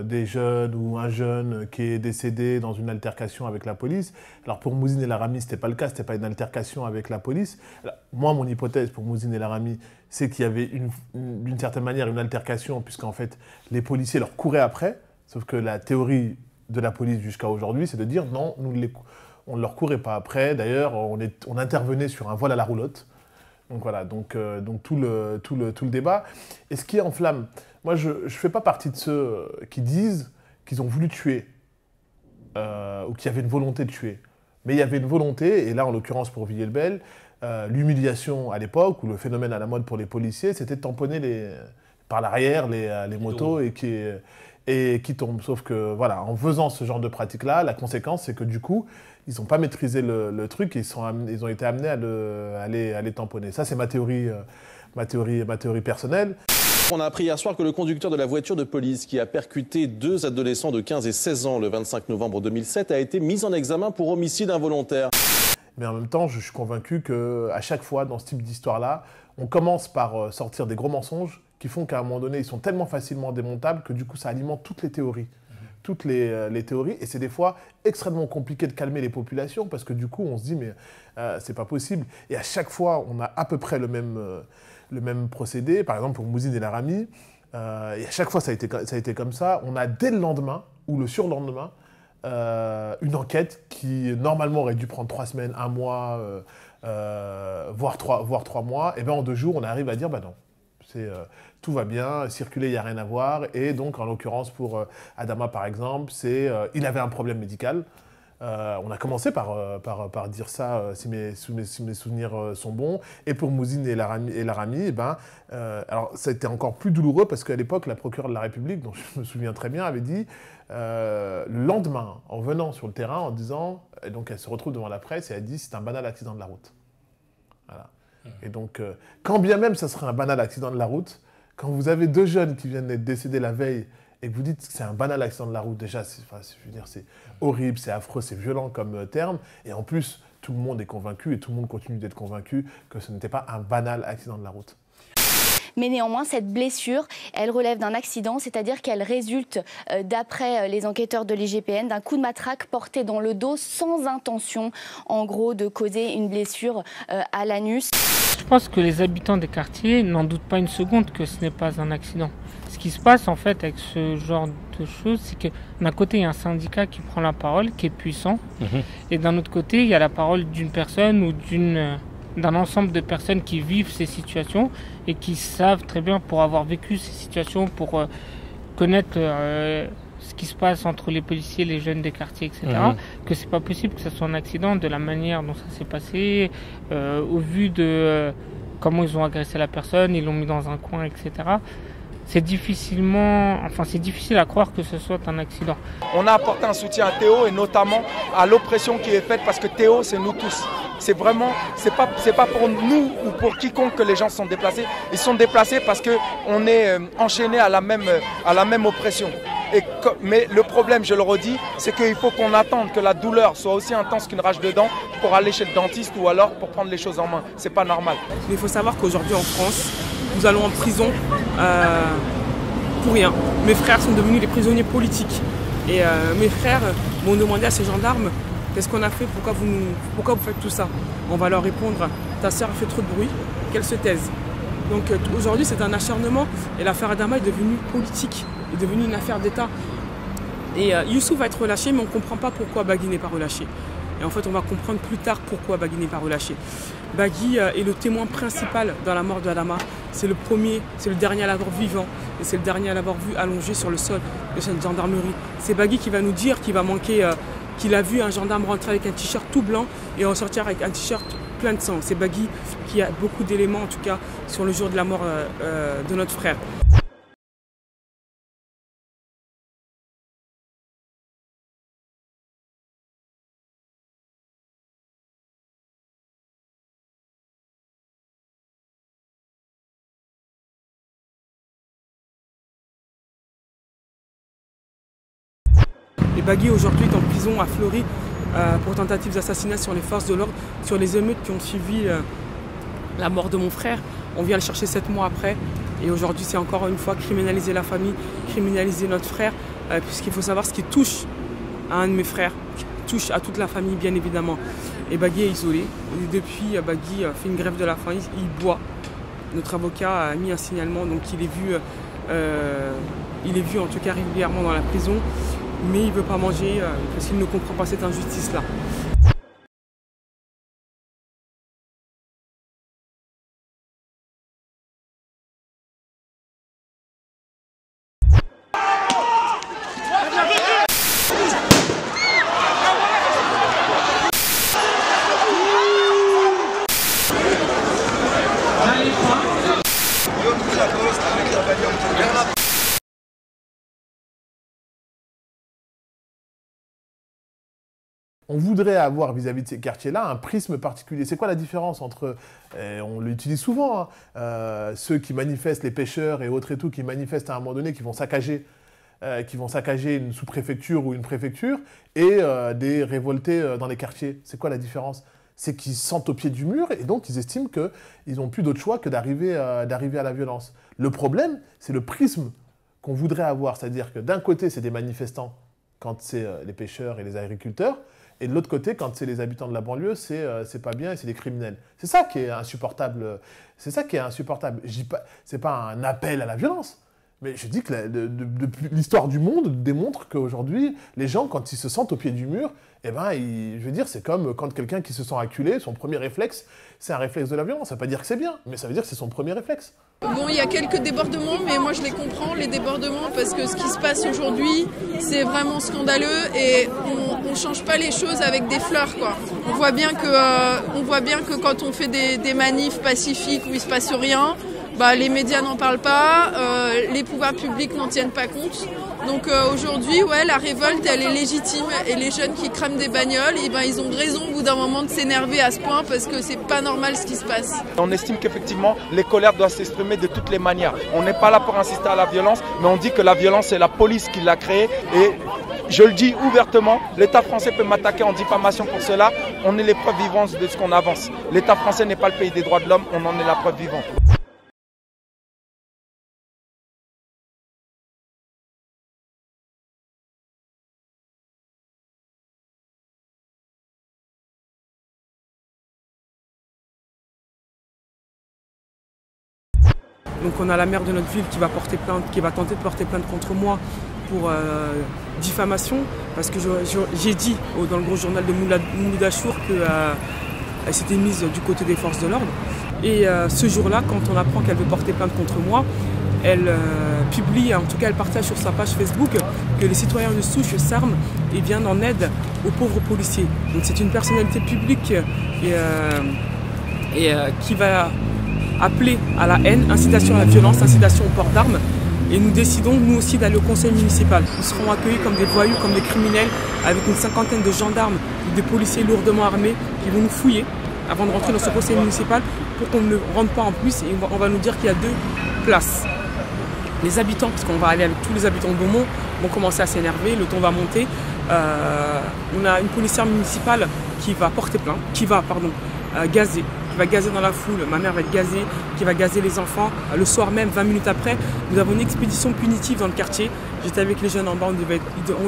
des jeunes ou un jeune qui est décédé dans une altercation avec la police. Alors pour Mouzine El Arami, ce n'était pas le cas, ce n'était pas une altercation avec la police. Alors, moi, mon hypothèse pour Mouzine El Arami, c'est qu'il y avait d'une certaine manière une altercation, puisqu'en fait les policiers leur couraient après, sauf que la théorie de la police jusqu'à aujourd'hui, c'est de dire non, on ne leur courait pas après, d'ailleurs on intervenait sur un vol à la roulotte. Donc voilà, donc tout le débat. Et ce qui enflamme, moi je ne fais pas partie de ceux qui disent qu'ils ont voulu tuer ou qui avaient une volonté de tuer. Mais il y avait une volonté, et là en l'occurrence pour Villiers-le-Bel, l'humiliation à l'époque, ou le phénomène à la mode pour les policiers, c'était de tamponner par l'arrière les motos et qui tombent. Sauf que voilà, en faisant ce genre de pratique-là, la conséquence c'est que du coup, ils n'ont pas maîtrisé le truc et ils ont été amenés à les tamponner. Ça c'est ma théorie personnelle. On a appris hier soir que le conducteur de la voiture de police qui a percuté 2 adolescents de 15 et 16 ans le 25 novembre 2007 a été mis en examen pour homicide involontaire. Mais en même temps, je suis convaincu qu'à chaque fois, dans ce type d'histoire-là, on commence par sortir des gros mensonges qui font qu'à un moment donné, ils sont tellement facilement démontables que du coup, ça alimente toutes les théories. Toutes les théories. Et c'est des fois extrêmement compliqué de calmer les populations parce que du coup, on se dit, mais c'est pas possible. Et à chaque fois, on a à peu près le même procédé. Par exemple, pour Mouzine El Lahrami, et à chaque fois, ça a été comme ça. On a dès le lendemain ou le surlendemain, une enquête qui normalement aurait dû prendre 3 semaines, 1 mois, voire 3 mois, et bien en 2 jours, on arrive à dire, bah non, tout va bien, circuler, il n'y a rien à voir, et donc en l'occurrence pour Adama par exemple, il avait un problème médical. On a commencé par dire ça, si mes souvenirs sont bons. Et pour Mouzine El Lahrami, alors ça a été encore plus douloureux parce qu'à l'époque, la procureure de la République, dont je me souviens très bien, avait dit le lendemain, en venant sur le terrain, en disant, et donc elle se retrouve devant la presse et elle dit c'est un banal accident de la route. Voilà. Et donc, quand bien même ça serait un banal accident de la route, quand vous avez 2 jeunes qui viennent d'être décédés la veille et que vous dites que c'est un banal accident de la route, déjà, c'est horrible, c'est affreux, c'est violent comme terme. Et en plus, tout le monde est convaincu et tout le monde continue d'être convaincu que ce n'était pas un banal accident de la route. Mais néanmoins, cette blessure, elle relève d'un accident, c'est-à-dire qu'elle résulte, d'après les enquêteurs de l'IGPN, d'un coup de matraque porté dans le dos sans intention, en gros, de causer une blessure à l'anus. Je pense que les habitants des quartiers n'en doutent pas une seconde que ce n'est pas un accident. Ce qui se passe en fait avec ce genre de choses, c'est que d'un côté il y a un syndicat qui prend la parole, qui est puissant, et d'un autre côté il y a la parole d'une personne ou d'un ensemble de personnes qui vivent ces situations et qui savent très bien, pour avoir vécu ces situations, pour connaître ce qui se passe entre les policiers, les jeunes des quartiers, etc., que c'est pas possible que ce soit un accident de la manière dont ça s'est passé, au vu de comment ils ont agressé la personne, ils l'ont mis dans un coin, etc. C'est difficile à croire que ce soit un accident. On a apporté un soutien à Théo et notamment à l'oppression qui est faite parce que Théo, c'est nous tous. C'est vraiment, c'est pas pour nous ou pour quiconque que les gens sont déplacés. Ils sont déplacés parce qu'on est enchaînés à la même oppression. Mais le problème, je le redis, c'est qu'il faut qu'on attende que la douleur soit aussi intense qu'une rage de dents pour aller chez le dentiste ou alors pour prendre les choses en main. C'est pas normal. Il faut savoir qu'aujourd'hui en France, nous allons en prison pour rien. Mes frères sont devenus des prisonniers politiques. Et mes frères m'ont demandé à ces gendarmes, qu'est-ce qu'on a fait, pourquoi vous faites tout ça? On va leur répondre, ta sœur a fait trop de bruit, qu'elle se taise. Donc aujourd'hui c'est un acharnement et l'affaire Adama est devenue politique, est devenue une affaire d'État. Et Youssouf va être relâché, mais on ne comprend pas pourquoi Bagui n'est pas relâché. Et en fait on va comprendre plus tard pourquoi Bagui n'est pas relâché. Bagui est le témoin principal dans la mort d'Adama. C'est le premier, c'est le dernier à l'avoir vivant et c'est le dernier à l'avoir vu allongé sur le sol de cette gendarmerie. C'est Bagui qui va nous dire qu'il va manquer, qu'il a vu un gendarme rentrer avec un t-shirt tout blanc et ressortir avec un t-shirt plein de sang. C'est Bagui qui a beaucoup d'éléments en tout cas sur le jour de la mort de notre frère. Et Bagui aujourd'hui est en prison à Fleury pour tentative d'assassinat sur les forces de l'ordre, sur les émeutes qui ont suivi la mort de mon frère. On vient le chercher 7 mois après et aujourd'hui c'est encore une fois criminaliser la famille, criminaliser notre frère, puisqu'il faut savoir ce qui touche à un de mes frères, qui touche à toute la famille bien évidemment. Et Bagui est isolé. Et depuis, Bagui fait une grève de la faim, il boit. Notre avocat a mis un signalement, donc il est vu en tout cas régulièrement dans la prison. Mais il ne veut pas manger parce qu'il ne comprend pas cette injustice-là. on voudrait avoir vis-à-vis de ces quartiers-là un prisme particulier. C'est quoi la différence entre, on l'utilise souvent, hein, ceux qui manifestent, les pêcheurs et autres et tout, qui manifestent à un moment donné, qui vont saccager une sous-préfecture ou une préfecture, et des révoltés dans les quartiers. C'est quoi la différence? C'est qu'ils se sentent au pied du mur et donc ils estiment qu'ils n'ont plus d'autre choix que d'arriver à la violence. Le problème, c'est le prisme qu'on voudrait avoir, c'est-à-dire que d'un côté, c'est des manifestants quand c'est les pêcheurs et les agriculteurs, et de l'autre côté, quand c'est les habitants de la banlieue, c'est pas bien et c'est des criminels. C'est ça qui est insupportable. C'est ça qui est insupportable. Je dis pas, c'est pas un appel à la violence. Mais je dis que l'histoire du monde démontre qu'aujourd'hui, les gens, quand ils se sentent au pied du mur, eh ben, je veux dire, c'est comme quand quelqu'un qui se sent acculé, son premier réflexe, c'est un réflexe de la violence. Ça ne veut pas dire que c'est bien, mais ça veut dire que c'est son premier réflexe. Bon, il y a quelques débordements, mais moi je les comprends, les débordements, parce que ce qui se passe aujourd'hui, c'est vraiment scandaleux et on ne change pas les choses avec des fleurs, quoi. On voit bien que quand on fait des manifs pacifiques où il ne se passe rien, bah, les médias n'en parlent pas, les pouvoirs publics n'en tiennent pas compte. Donc aujourd'hui, ouais, la révolte, elle est légitime et les jeunes qui crament des bagnoles, eh ben, ils ont raison au bout d'un moment de s'énerver à ce point parce que c'est pas normal ce qui se passe. On estime qu'effectivement, les colères doivent s'exprimer de toutes les manières. On n'est pas là pour insister à la violence, mais on dit que la violence, c'est la police qui l'a créée et je le dis ouvertement, l'État français peut m'attaquer en diffamation pour cela. On est les preuves vivantes de ce qu'on avance. L'État français n'est pas le pays des droits de l'homme, on en est la preuve vivante. Donc on a la maire de notre ville qui va porter plainte, qui va tenter de porter plainte contre moi pour diffamation, parce que j'ai dit dans le gros journal de Moulidachour qu'elle s'était mise du côté des forces de l'ordre. Et ce jour-là, quand on apprend qu'elle veut porter plainte contre moi, elle publie, en tout cas elle partage sur sa page Facebook que les citoyens de Souche s'arment et viennent en aide aux pauvres policiers. Donc c'est une personnalité publique qui va appeler à la haine, incitation à la violence, incitation au port d'armes. Et nous décidons, nous aussi, d'aller au conseil municipal. Nous serons accueillis comme des voyous, comme des criminels, avec une cinquantaine de gendarmes ou des policiers lourdement armés qui vont nous fouiller avant de rentrer dans ce conseil municipal pour qu'on ne rentre pas en plus. Et on va nous dire qu'il y a 2 places. Les habitants, parce qu'on va aller avec tous les habitants de Beaumont, vont commencer à s'énerver, le ton va monter. On a une policière municipale qui va porter plainte, qui va gazer. Qui va gazer dans la foule, ma mère va être gazée, qui va gazer les enfants. Le soir même, 20 minutes après, nous avons une expédition punitive dans le quartier. J'étais avec les jeunes en bas, on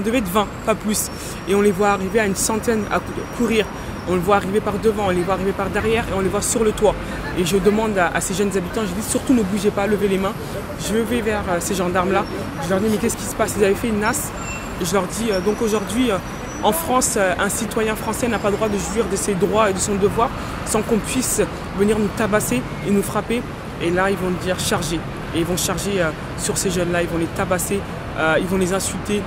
devait être 20, pas plus. Et on les voit arriver à une centaine à courir. On les voit arriver par devant, on les voit arriver par derrière et on les voit sur le toit. Et je demande à ces jeunes habitants, je dis surtout ne bougez pas, levez les mains. Je vais vers ces gendarmes-là, je leur dis mais qu'est-ce qui se passe? Ils avaient fait une nasse. Et je leur dis donc aujourd'hui, en France, un citoyen français n'a pas le droit de jouir de ses droits et de son devoir sans qu'on puisse venir nous tabasser et nous frapper. Et là, ils vont dire charger. Et ils vont charger sur ces jeunes-là, ils vont les tabasser, ils vont les insulter.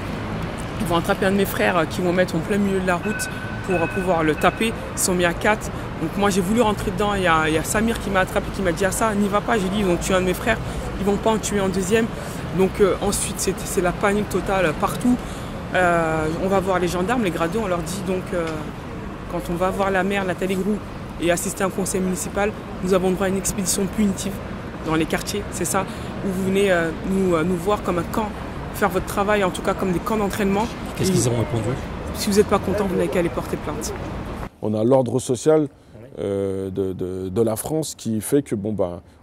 Ils vont attraper un de mes frères qui vont mettre en plein milieu de la route pour pouvoir le taper. Ils sont mis à 4. Donc moi, j'ai voulu rentrer dedans. Il y a Samir qui m'a attrapé, qui m'a dit ah ça, n'y va pas. J'ai dit ils vont tuer un de mes frères, ils vont pas en tuer un deuxième. Donc ensuite, c'est la panique totale partout. On va voir les gendarmes, les grados, on leur dit donc quand on va voir la maire, Nathalie Groux, et assister à un conseil municipal, nous avons droit à une expédition punitive dans les quartiers, c'est ça, où vous venez nous voir comme un camp, faire votre travail, en tout cas comme des camps d'entraînement. Qu'est-ce qu'ils ont répondu? Si vous n'êtes pas content, vous n'avez qu'à aller porter plainte. On a l'ordre social de la France qui fait que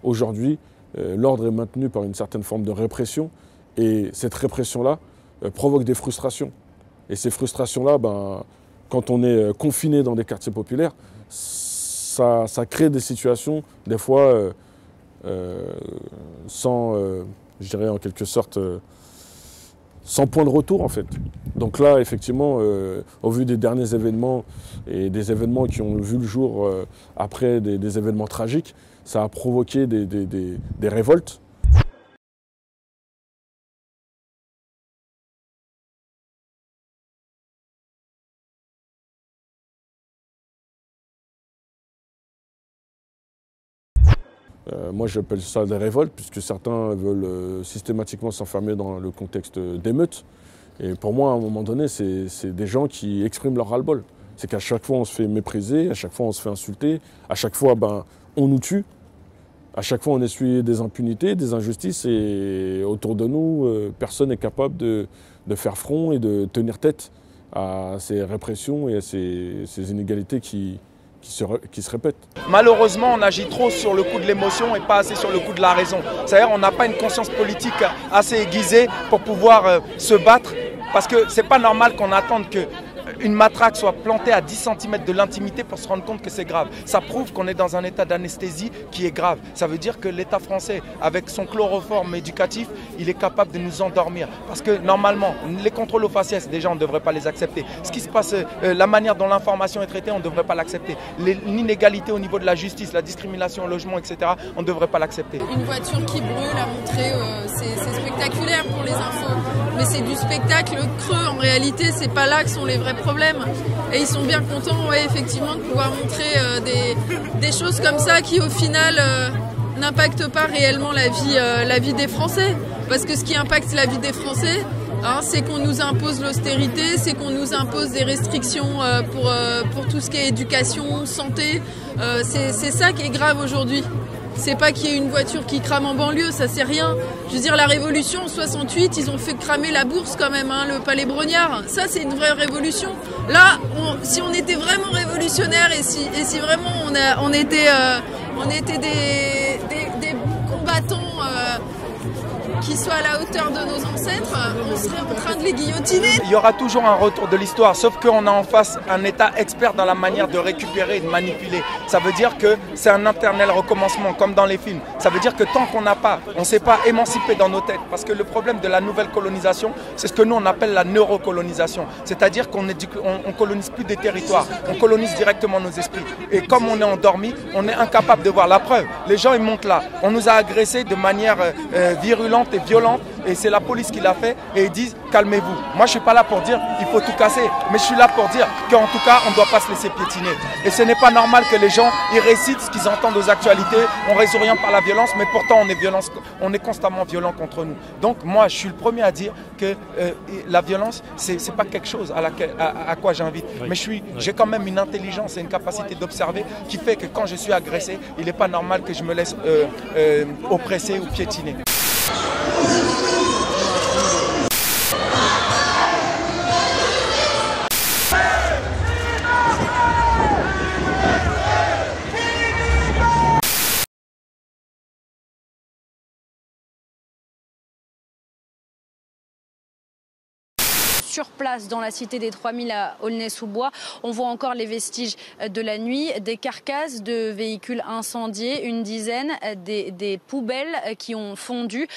aujourd'hui, l'ordre est maintenu par une certaine forme de répression, et cette répression-là provoque des frustrations. Et ces frustrations-là, quand on est confiné dans des quartiers populaires, ça crée des situations, des fois, sans, je dirais en quelque sorte, sans point de retour en fait. Donc là, effectivement, au vu des derniers événements et des événements qui ont vu le jour après des événements tragiques, ça a provoqué des révoltes. Moi j'appelle ça des révoltes puisque certains veulent systématiquement s'enfermer dans le contexte d'émeutes. Et pour moi à un moment donné c'est des gens qui expriment leur ras-le-bol. c'est qu'à chaque fois on se fait mépriser, à chaque fois on se fait insulter, à chaque fois on nous tue, à chaque fois on essuie des impunités, des injustices et autour de nous, personne n'est capable de faire front et de tenir tête à ces répressions et à ces inégalités qui se répètent. Malheureusement, on agit trop sur le coup de l'émotion et pas assez sur le coup de la raison. C'est-à-dire qu'on n'a pas une conscience politique assez aiguisée pour pouvoir se battre, parce que c'est pas normal qu'on attende que une matraque soit plantée à 10 cm de l'intimité pour se rendre compte que c'est grave. Ça prouve qu'on est dans un état d'anesthésie qui est grave. Ça veut dire que l'État français, avec son chloroforme éducatif, il est capable de nous endormir. Parce que normalement, les contrôles aux faciès, déjà, on ne devrait pas les accepter. Ce qui se passe, la manière dont l'information est traitée, on ne devrait pas l'accepter. L'inégalité au niveau de la justice, la discrimination au logement, etc., on ne devrait pas l'accepter. Une voiture qui brûle à montrer, c'est spectaculaire pour les infos. Mais c'est du spectacle creux. En réalité, c'est pas là que sont les vrais problèmes. Et ils sont bien contents, ouais, effectivement, de pouvoir montrer des choses comme ça qui, au final, n'impactent pas réellement la vie des Français. Parce que ce qui impacte la vie des Français, c'est qu'on nous impose l'austérité, c'est qu'on nous impose des restrictions pour tout ce qui est éducation, santé. C'est ça qui est grave aujourd'hui. C'est pas qu'il y ait une voiture qui crame en banlieue, ça c'est rien. Je veux dire, la révolution en 68, ils ont fait cramer la bourse quand même, le palais Brognard. Ça c'est une vraie révolution. Là, si on était vraiment révolutionnaire et si vraiment on était des combattants qui soient à la hauteur de nos ancêtres, on serait en train de les guillotiner. Il y aura toujours un retour de l'histoire, sauf qu'on a en face un État expert dans la manière de récupérer et de manipuler. Ça veut dire que c'est un éternel recommencement, comme dans les films. Ça veut dire que tant qu'on on ne s'est pas émancipé dans nos têtes, parce que le problème de la nouvelle colonisation, c'est ce que nous on appelle la neurocolonisation. C'est-à-dire qu'on ne colonise plus des territoires, on colonise directement nos esprits. Et comme on est endormi, on est incapable de voir la preuve. Les gens ils montent là, on nous a agressés de manière virulente et violente, et c'est la police qui l'a fait, et ils disent calmez-vous. Moi je suis pas là pour dire il faut tout casser, mais je suis là pour dire qu'en tout cas on ne doit pas se laisser piétiner. Et ce n'est pas normal que les gens ils récitent ce qu'ils entendent aux actualités, on ne résout rien par la violence, mais pourtant on est constamment violent contre nous. Donc moi je suis le premier à dire que la violence c'est pas quelque chose à quoi j'invite, oui. Mais j'ai quand même une intelligence et une capacité d'observer qui fait que quand je suis agressé, il n'est pas normal que je me laisse oppresser ou piétiner. Sur place, dans la cité des 3000 à Aulnay-sous-Bois, on voit encore les vestiges de la nuit, des carcasses de véhicules incendiés, une dizaine, des poubelles qui ont fondu.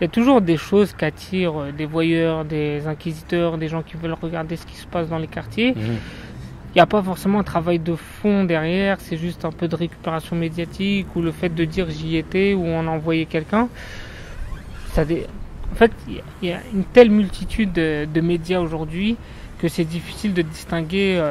Il y a toujours des choses qui attirent des voyeurs, des inquisiteurs, des gens qui veulent regarder ce qui se passe dans les quartiers. Il n'y a pas forcément un travail de fond derrière, c'est juste un peu de récupération médiatique ou le fait de dire j'y étais ou on a envoyé quelqu'un. En fait, il y a une telle multitude de médias aujourd'hui que c'est difficile de distinguer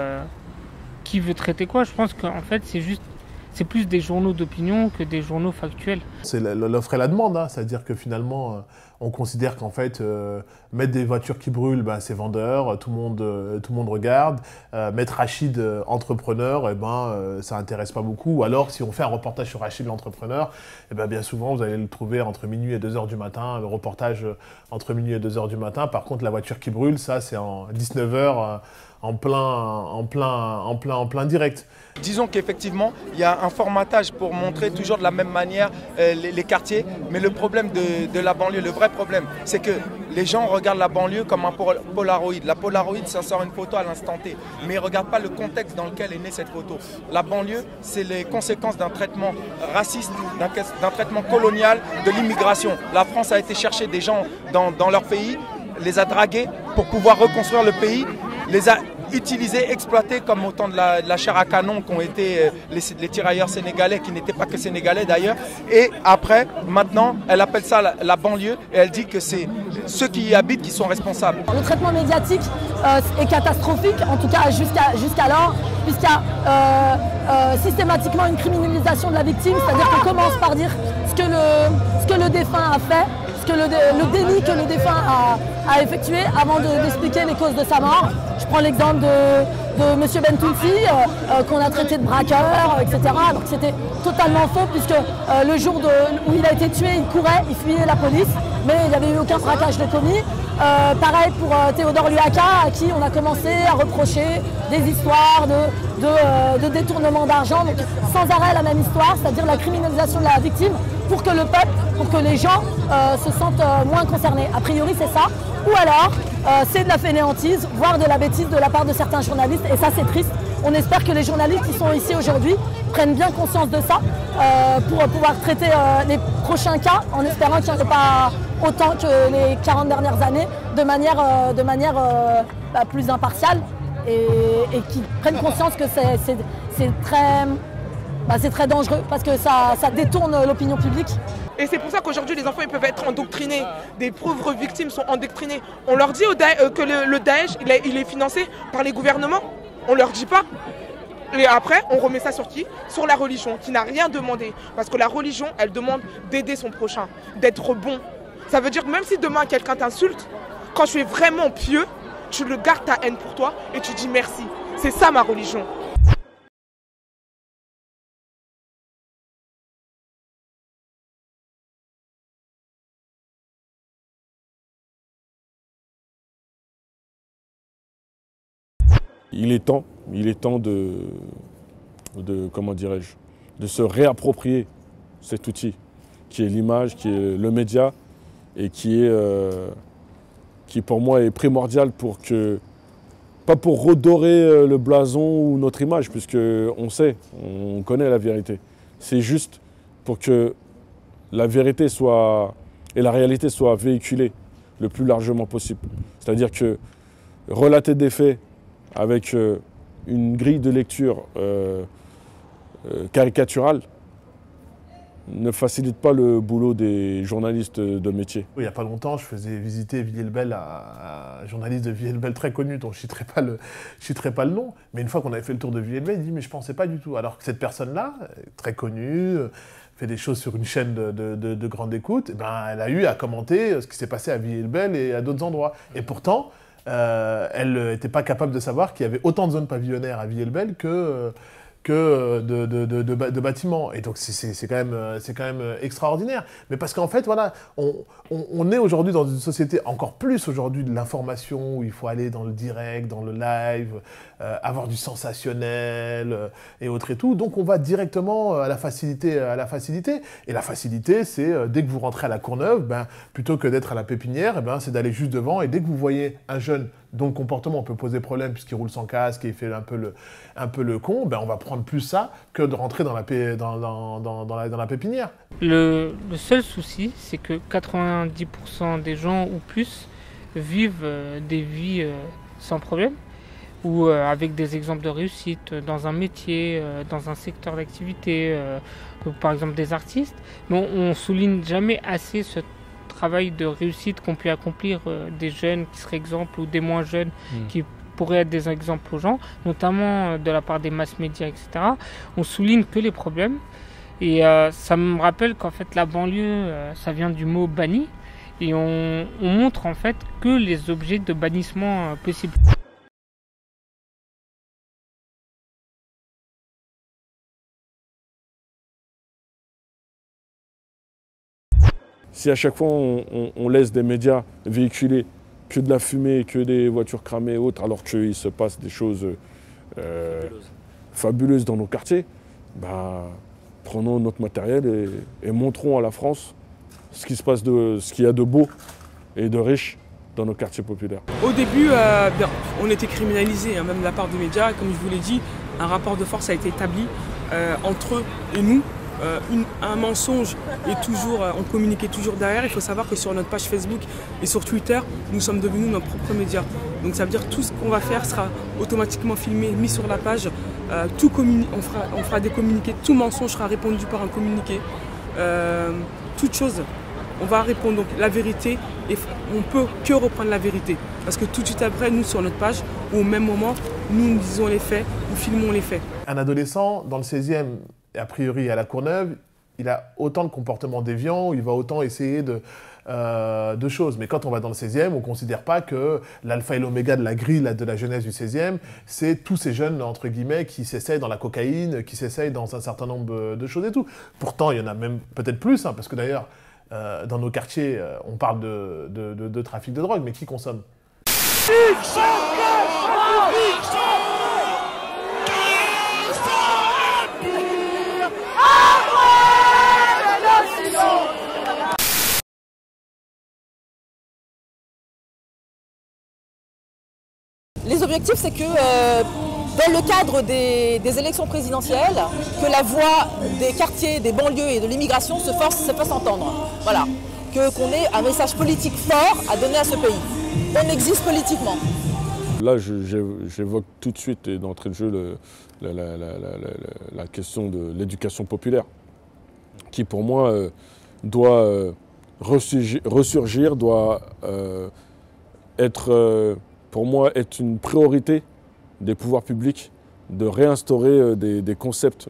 qui veut traiter quoi. Je pense qu'en fait, c'est plus des journaux d'opinion que des journaux factuels. C'est l'offre et la demande, c'est-à-dire que finalement, on considère qu'en fait, mettre des voitures qui brûlent, c'est vendeur, tout le monde regarde. Mettre Rachid entrepreneur, ça intéresse pas beaucoup. Ou alors, si on fait un reportage sur Rachid l'entrepreneur, bien souvent, vous allez le trouver entre minuit et 2h du matin, le reportage entre minuit et 2h du matin. Par contre, la voiture qui brûle, ça, c'est en 19h, en plein direct. Disons qu'effectivement, il y a un formatage pour montrer toujours de la même manière les quartiers, mais le problème de la banlieue, le vrai problème, c'est que les gens regardent la banlieue comme un Polaroid. La Polaroid, ça sort une photo à l'instant T, mais ils ne regardent pas le contexte dans lequel est née cette photo. La banlieue, c'est les conséquences d'un traitement raciste, d'un traitement colonial de l'immigration. La France a été chercher des gens dans leur pays, les a dragués pour pouvoir reconstruire le pays, les a utilisés, exploités comme autant de la chair à canon qu'ont été les tirailleurs sénégalais, qui n'étaient pas que sénégalais d'ailleurs. Et après, maintenant, elle appelle ça la banlieue et elle dit que c'est ceux qui y habitent qui sont responsables. Le traitement médiatique est catastrophique, en tout cas jusqu'alors, puisqu'il y a systématiquement une criminalisation de la victime, c'est-à-dire qu'on commence par dire ce que le défunt a fait, le déni que le défunt a effectué avant d'expliquer les causes de sa mort. Je prends l'exemple de M. Bentounsi, qu'on a traité de braqueur, etc. Donc c'était totalement faux, puisque le jour où il a été tué, il courait, il fuyait la police, mais il n'y avait eu aucun braquage de commis. Pareil pour Théodore Luaka, à qui on a commencé à reprocher des histoires de détournement d'argent. Donc sans arrêt la même histoire, c'est-à-dire la criminalisation de la victime pour que le peuple, pour que les gens se sentent moins concernés. A priori c'est ça. Ou alors c'est de la fainéantise, voire de la bêtise de la part de certains journalistes, et ça c'est triste. On espère que les journalistes qui sont ici aujourd'hui prennent bien conscience de ça pour pouvoir traiter les prochains cas, en espérant qu'il n'y en ait pas autant que les 40 dernières années, de manière plus impartiale, et qu'ils prennent conscience que c'est très dangereux, parce que ça détourne l'opinion publique. Et c'est pour ça qu'aujourd'hui les enfants ils peuvent être endoctrinés, des pauvres victimes sont endoctrinées. On leur dit que le Daesh il est financé par les gouvernements, on leur dit pas. Et après, on remet ça sur qui? Sur la religion, qui n'a rien demandé. Parce que la religion, elle demande d'aider son prochain, d'être bon. Ça veut dire que même si demain quelqu'un t'insulte, quand tu es vraiment pieux, tu le gardes ta haine pour toi et tu dis merci. C'est ça ma religion. Il est temps comment dirais-je, de se réapproprier cet outil qui est l'image, qui est le média et qui pour moi est primordial pour que, pas pour redorer le blason ou notre image, puisque on sait, on connaît la vérité. C'est juste pour que la vérité soit et la réalité soient véhiculées le plus largement possible. C'est-à-dire que relater des faits avec une grille de lecture caricaturale ne facilite pas le boulot des journalistes de métier. Il n'y a pas longtemps, je faisais visiter Villiers-le-Bel à un journaliste de Villiers-le-Bel très connu, dont je ne citerai pas le nom. Mais une fois qu'on avait fait le tour de Villiers-le-Bel, il dit « mais je ne pensais pas du tout ». Alors que cette personne-là, très connue, fait des choses sur une chaîne de grande écoute, elle a eu à commenter ce qui s'est passé à Villiers-le-Bel et à d'autres endroits. Et pourtant, elle n'était pas capable de savoir qu'il y avait autant de zones pavillonnaires à Villiers-le-Bel que de bâtiments. Et donc c'est quand même extraordinaire. Mais parce qu'en fait, voilà, on est aujourd'hui dans une société, encore plus aujourd'hui, de l'information, où il faut aller dans le direct, dans le live, avoir du sensationnel et autres et tout. Donc on va directement à la facilité. Et la facilité, c'est dès que vous rentrez à la Courneuve, plutôt que d'être à la Pépinière, c'est d'aller juste devant. Et dès que vous voyez un jeune dont le comportement peut poser problème puisqu'il roule sans casque et il fait un peu le con, on va prendre plus ça que de rentrer dans la Pépinière. Le seul souci, c'est que 90% des gens ou plus vivent des vies sans problème, ou avec des exemples de réussite dans un métier, dans un secteur d'activité, par exemple des artistes. Mais on souligne jamais assez ce travail de réussite qu'ont pu accomplir des jeunes qui seraient exemples, ou des moins jeunes qui pourraient être des exemples aux gens, notamment de la part des mass médias, etc. On souligne que les problèmes. Et ça me rappelle qu'en fait la banlieue, ça vient du mot banni, et on montre en fait que les objets de bannissement possibles. Si à chaque fois on laisse des médias véhiculer que de la fumée, que des voitures cramées et autres, alors qu'il se passe des choses fabuleuses dans nos quartiers, prenons notre matériel et montrons à la France ce qu'il y a de beau et de riche dans nos quartiers populaires. Au début, on était criminalisés, même de la part des médias. Comme je vous l'ai dit, un rapport de force a été établi entre eux et nous. Un mensonge est toujours, on communiquait toujours derrière. Il faut savoir que sur notre page Facebook et sur Twitter, nous sommes devenus nos propres médias. Donc ça veut dire que tout ce qu'on va faire sera automatiquement filmé, mis sur la page. On fera des communiqués, tout mensonge sera répondu par un communiqué. Toute chose, on va répondre donc la vérité, et on peut que reprendre la vérité. Parce que tout de suite après, nous sur notre page, au même moment, nous disons les faits, nous filmons les faits. Un adolescent dans le 16e, a priori à la Courneuve, il a autant de comportements déviants, où il va autant essayer de choses. Mais quand on va dans le 16e, on ne considère pas que l'alpha et l'oméga de la grille de la jeunesse du 16e, c'est tous ces jeunes, entre guillemets, qui s'essayent dans la cocaïne, qui s'essayent dans un certain nombre de choses et tout. Pourtant, il y en a même peut-être plus, hein, parce que d'ailleurs, dans nos quartiers, on parle de trafic de drogue, mais qui consomme ? Les objectifs, c'est que dans le cadre des élections présidentielles, que la voix des quartiers, des banlieues et de l'immigration se fasse entendre. Voilà. Qu'on ait un message politique fort à donner à ce pays. On existe politiquement. Là, j'évoque tout de suite et d'entrée de jeu la question de l'éducation populaire, qui pour moi doit ressurgir, doit être... pour moi, est une priorité des pouvoirs publics de réinstaurer des concepts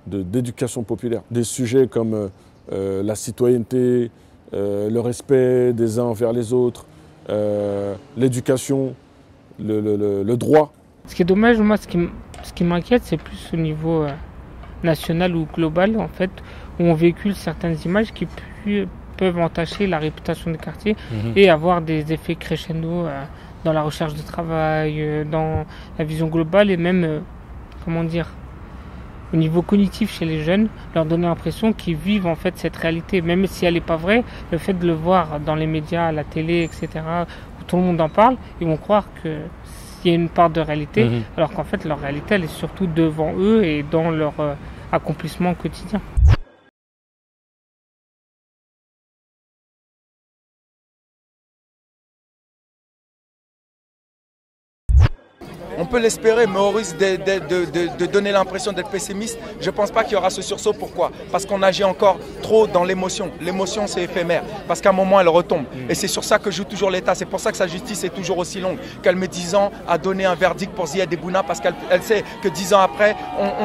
d'éducation populaire. Des sujets comme la citoyenneté, le respect des uns envers les autres, l'éducation, le droit. Ce qui est dommage, moi, ce qui m'inquiète, c'est plus au niveau national ou global, en fait, où on véhicule certaines images qui peuvent entacher la réputation des quartiers et avoir des effets crescendo dans la recherche de travail, dans la vision globale et même, comment dire, au niveau cognitif chez les jeunes, leur donner l'impression qu'ils vivent en fait cette réalité, même si elle n'est pas vraie. Le fait de le voir dans les médias, à la télé, etc., où tout le monde en parle, ils vont croire qu'il y a une part de réalité, alors qu'en fait leur réalité elle est surtout devant eux et dans leur accomplissement quotidien. On peut l'espérer, mais au risque de donner l'impression d'être pessimiste, je ne pense pas qu'il y aura ce sursaut. Pourquoi? Parce qu'on agit encore trop dans l'émotion. L'émotion, c'est éphémère, parce qu'à un moment, elle retombe. Et c'est sur ça que joue toujours l'État. C'est pour ça que sa justice est toujours aussi longue. Qu'elle met 10 ans à donner un verdict pour Ziad Ebouna, parce qu'elle sait que 10 ans après,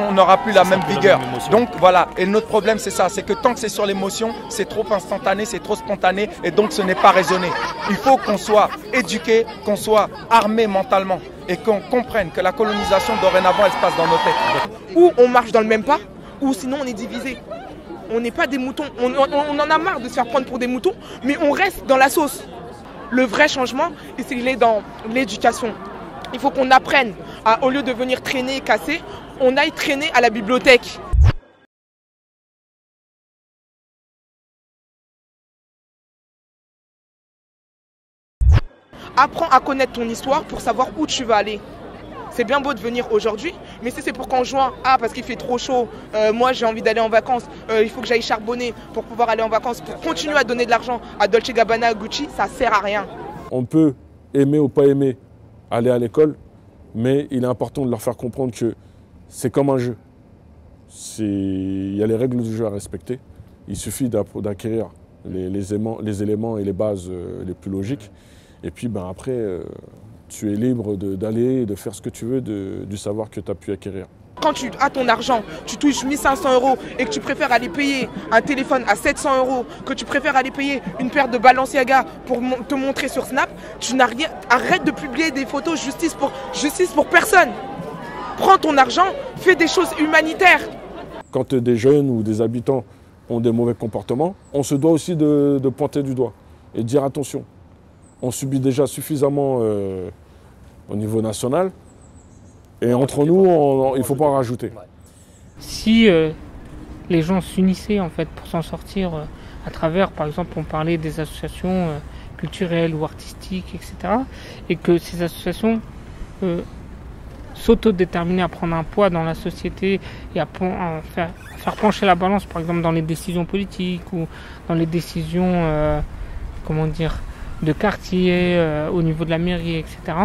on n'aura plus la même vigueur. Donc voilà, et notre problème, c'est ça. C'est que tant que c'est sur l'émotion, c'est trop instantané, c'est trop spontané, et donc ce n'est pas raisonné. Il faut qu'on soit éduqué, qu'on soit armé mentalement. Et qu'on comprenne que la colonisation, dorénavant, elle se passe dans nos têtes. Ou on marche dans le même pas, ou sinon on est divisé. On n'est pas des moutons. On en a marre de se faire prendre pour des moutons, mais on reste dans la sauce. Le vrai changement, il est dans l'éducation. Il faut qu'on apprenne, au lieu de venir traîner et casser, on aille traîner à la bibliothèque. Apprends à connaître ton histoire pour savoir où tu vas aller. C'est bien beau de venir aujourd'hui, mais si c'est pour qu'en juin, parce qu'il fait trop chaud, moi j'ai envie d'aller en vacances, il faut que j'aille charbonner pour pouvoir aller en vacances, pour continuer à donner de l'argent à Dolce Gabbana, à Gucci, ça sert à rien. On peut aimer ou pas aimer aller à l'école, mais il est important de leur faire comprendre que c'est comme un jeu. Il y a les règles du jeu à respecter. Il suffit d'acquérir les éléments et les bases les plus logiques. Et puis après, tu es libre d'aller et de faire ce que tu veux du savoir que tu as pu acquérir. Quand tu as ton argent, tu touches 1 500 € et que tu préfères aller payer un téléphone à 700 €, que tu préfères aller payer une paire de Balenciaga pour te montrer sur Snap, tu n'as rien. Arrête de publier des photos justice pour personne. Prends ton argent, fais des choses humanitaires. Quand des jeunes ou des habitants ont des mauvais comportements, on se doit aussi de pointer du doigt et de dire attention. On subit déjà suffisamment au niveau national. Et entre nous, il ne faut pas en rajouter. Si les gens s'unissaient en fait pour s'en sortir à travers, par exemple, on parlait des associations culturelles ou artistiques, etc. Et que ces associations s'autodéterminaient à prendre un poids dans la société et à faire pencher la balance, par exemple, dans les décisions politiques ou dans les décisions, de quartier, au niveau de la mairie, etc.,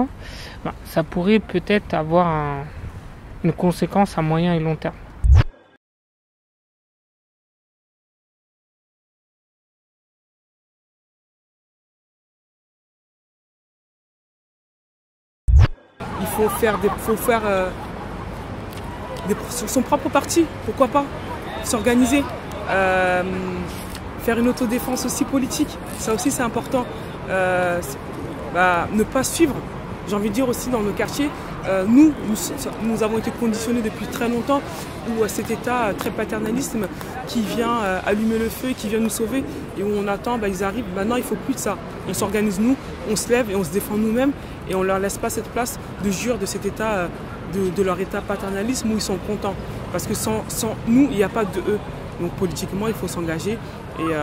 ça pourrait peut-être avoir une conséquence à moyen et long terme. Il faut faire son propre parti, pourquoi pas, s'organiser. faire une autodéfense aussi politique. Ça aussi, c'est important. Ne pas suivre, j'ai envie de dire aussi dans nos quartiers, nous avons été conditionnés depuis très longtemps où cet état très paternaliste qui vient allumer le feu, qui vient nous sauver et où on attend, ils arrivent. Maintenant, il ne faut plus de ça. On s'organise nous, on se lève et on se défend nous-mêmes et on ne leur laisse pas cette place de jouir de cet état, de leur état paternalisme où ils sont contents. Parce que sans nous, il n'y a pas de eux. Donc politiquement, il faut s'engager et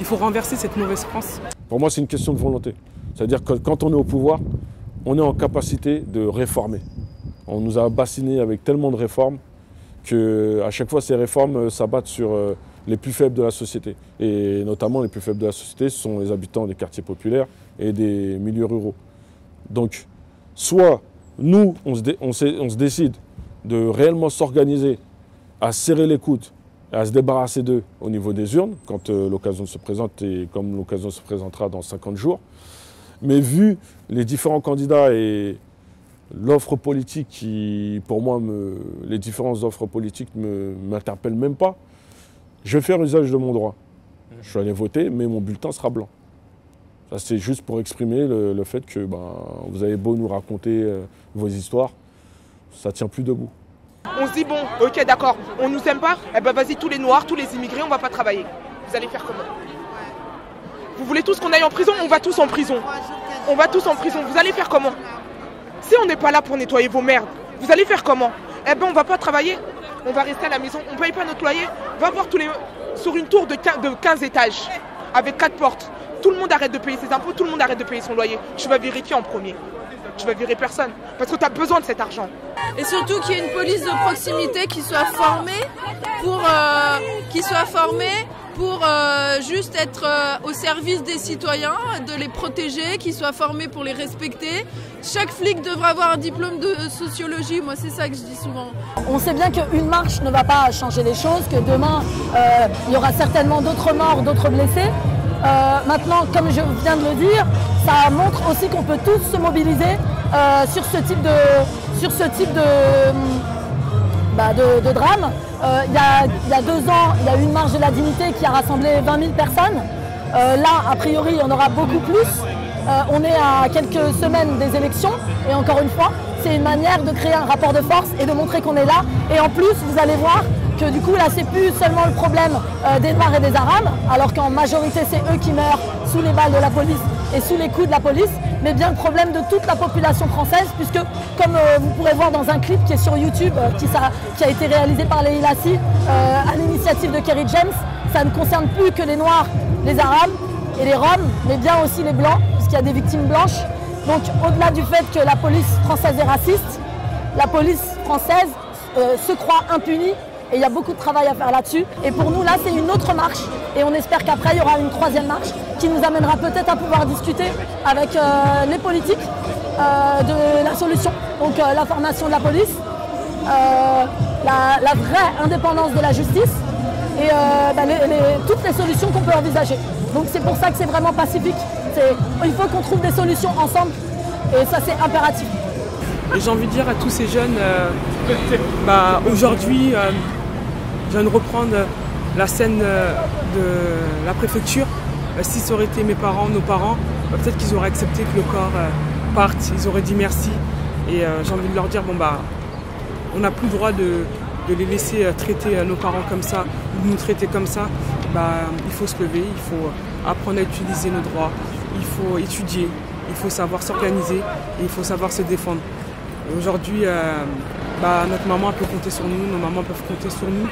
il faut renverser cette mauvaise France. Pour moi, c'est une question de volonté. C'est-à-dire que quand on est au pouvoir, on est en capacité de réformer. On nous a bassinés avec tellement de réformes qu'à chaque fois, ces réformes s'abattent sur les plus faibles de la société. Et notamment, les plus faibles de la société, ce sont les habitants des quartiers populaires et des milieux ruraux. Donc, soit nous, on se décide de réellement s'organiser, à serrer les coudes, à se débarrasser d'eux au niveau des urnes, quand l'occasion se présente et comme l'occasion se présentera dans 50 jours. Mais vu les différents candidats et l'offre politique qui, pour moi, les différentes offres politiques ne m'interpellent même pas, je vais faire usage de mon droit. Je suis allé voter, mais mon bulletin sera blanc. Ça, c'est juste pour exprimer le fait que vous avez beau nous raconter vos histoires, ça ne tient plus debout. On se dit, bon, ok, d'accord, on nous aime pas, eh ben vas-y, tous les noirs, tous les immigrés, on va pas travailler. Vous allez faire comment? Vous voulez tous qu'on aille en prison? On va tous en prison. On va tous en prison. Vous allez faire comment? Si on n'est pas là pour nettoyer vos merdes, vous allez faire comment? Eh ben on va pas travailler, on va rester à la maison, on paye pas notre loyer. Va voir sur une tour de 15 étages, avec 4 portes. Tout le monde arrête de payer ses impôts, tout le monde arrête de payer son loyer. Tu vas virer qui en premier? Tu vas virer personne, parce que tu as besoin de cet argent. Et surtout qu'il y ait une police de proximité qui soit formée pour juste être au service des citoyens, de les protéger, qui soit formé pour les respecter. Chaque flic devrait avoir un diplôme de sociologie, moi c'est ça que je dis souvent. On sait bien qu'une marche ne va pas changer les choses, que demain il y aura certainement d'autres morts, d'autres blessés. Maintenant, comme je viens de le dire, ça montre aussi qu'on peut tous se mobiliser sur ce type de drame. Il y a 2 ans, il y a eu une marche de la dignité qui a rassemblé 20 000 personnes. Là, a priori, il y en aura beaucoup plus. On est à quelques semaines des élections et encore une fois, c'est une manière de créer un rapport de force et de montrer qu'on est là. Et en plus, vous allez voir que du coup, là, c'est plus seulement le problème des Noirs et des Arabes, alors qu'en majorité, c'est eux qui meurent sous les balles de la police et sous les coups de la police, mais bien le problème de toute la population française, puisque comme vous pourrez voir dans un clip qui est sur YouTube, qui a été réalisé par Leïla Sy, à l'initiative de Kerry James, ça ne concerne plus que les Noirs, les Arabes et les Roms, mais bien aussi les Blancs, puisqu'il y a des victimes blanches. Donc au-delà du fait que la police française est raciste, la police française se croit impunie. Et il y a beaucoup de travail à faire là-dessus. Et pour nous, là, c'est une autre marche. Et on espère qu'après, il y aura une 3e marche qui nous amènera peut-être à pouvoir discuter avec les politiques de la solution. Donc la formation de la police, la vraie indépendance de la justice et toutes les solutions qu'on peut envisager. Donc c'est pour ça que c'est vraiment pacifique. Il faut qu'on trouve des solutions ensemble. Et ça, c'est impératif. Et j'ai envie de dire à tous ces jeunes, aujourd'hui, je viens de reprendre la scène de la préfecture. Si ça aurait été mes parents, nos parents, peut-être qu'ils auraient accepté que le corps parte, ils auraient dit merci. Et j'ai envie de leur dire, on n'a plus le droit de les laisser traiter nos parents comme ça, ou de nous traiter comme ça. Il faut se lever, il faut apprendre à utiliser nos droits, il faut étudier, il faut savoir s'organiser et il faut savoir se défendre. Aujourd'hui, notre maman peut compter sur nous, nos mamans peuvent compter sur nous.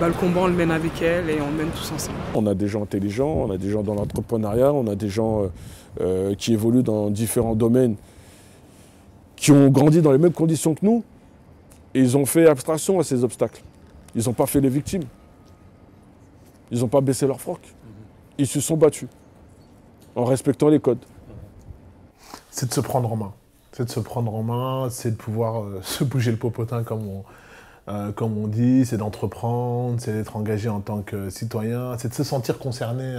Le combat, on le mène avec elle et on le mène tous ensemble. On a des gens intelligents, on a des gens dans l'entrepreneuriat, on a des gens qui évoluent dans différents domaines, qui ont grandi dans les mêmes conditions que nous. Et ils ont fait abstraction à ces obstacles. Ils n'ont pas fait les victimes. Ils n'ont pas baissé leur froc. Ils se sont battus en respectant les codes. C'est de se prendre en main. C'est de se prendre en main, c'est de pouvoir se bouger le popotin comme on dit, c'est d'entreprendre, c'est d'être engagé en tant que citoyen, c'est de se sentir concerné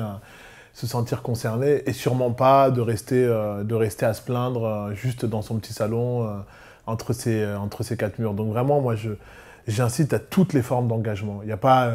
et sûrement pas de rester à se plaindre juste dans son petit salon entre ces 4 murs. Donc vraiment, moi, j'incite à toutes les formes d'engagement. Il n'y a pas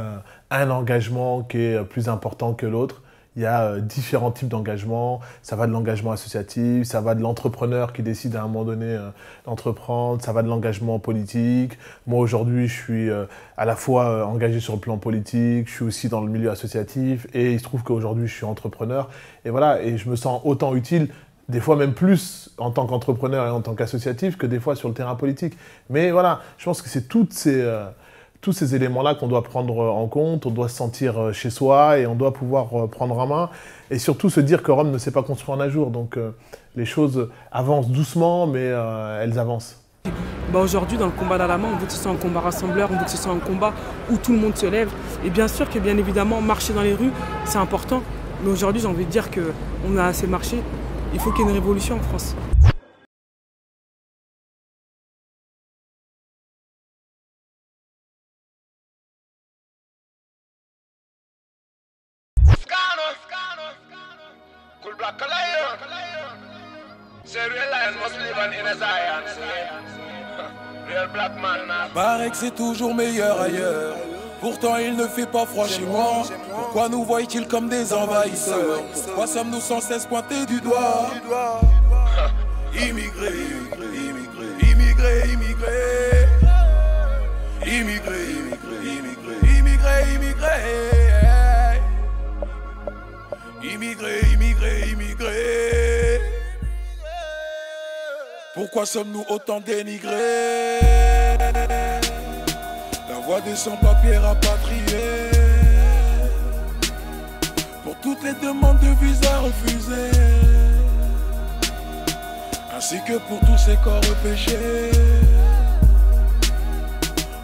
un engagement qui est plus important que l'autre. Il y a différents types d'engagement. Ça va de l'engagement associatif, ça va de l'entrepreneur qui décide à un moment donné d'entreprendre, ça va de l'engagement politique. Moi, aujourd'hui, je suis à la fois engagé sur le plan politique, je suis aussi dans le milieu associatif et il se trouve qu'aujourd'hui, je suis entrepreneur. Et voilà, et je me sens autant utile, des fois même plus en tant qu'entrepreneur et en tant qu'associatif que des fois sur le terrain politique. Mais voilà, je pense que c'est tous ces éléments-là qu'on doit prendre en compte, on doit se sentir chez soi et on doit pouvoir prendre en main et surtout se dire que Rome ne s'est pas construit en un jour. Donc les choses avancent doucement, mais elles avancent. Aujourd'hui, dans le combat d'Alama, on veut que ce soit un combat rassembleur, on veut que ce soit un combat où tout le monde se lève. Et bien sûr que, bien évidemment, marcher dans les rues, c'est important. Mais aujourd'hui, j'ai envie de dire qu'on a assez marché. Il faut qu'il y ait une révolution en France. Paraît que c'est toujours meilleur ailleurs. Pourtant il ne fait pas froid chez moi. Pourquoi nous voient-ils comme des envahisseurs? Pourquoi sommes-nous sans cesse pointés du doigt? Immigrés, immigrés, immigrés, immigrés. Immigrés, immigrés, immigrés, immigrés. Immigrés, immigrés, immigrés. Pourquoi sommes-nous autant dénigrés? La voix des sans-papiers rapatriés. Pour toutes les demandes de visa refusées, ainsi que pour tous ces corps repêchés.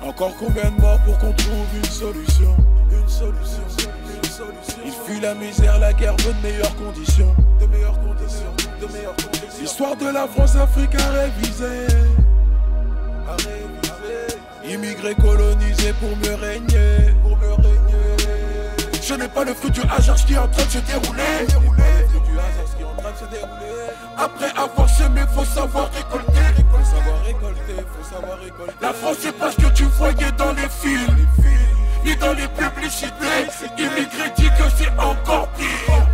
Encore combien de morts pour qu'on trouve une solution? Une solution, une solution. Il fuit la misère, la guerre veut de meilleures conditions. De meilleures conditions, de meilleures conditions. L'histoire de la France-Afrique à réviser. À réviser. Immigrés colonisés pour mieux régner. Pour mieux régner. Je n'ai pas le fruit du hasard qui est en train de se dérouler. Après avoir semé, faut savoir récolter. Faut savoir récolter, faut savoir récolter. La France, c'est pas ce que tu voyais dans les films, ni dans les publicités. Immigré dit que c'est encore pire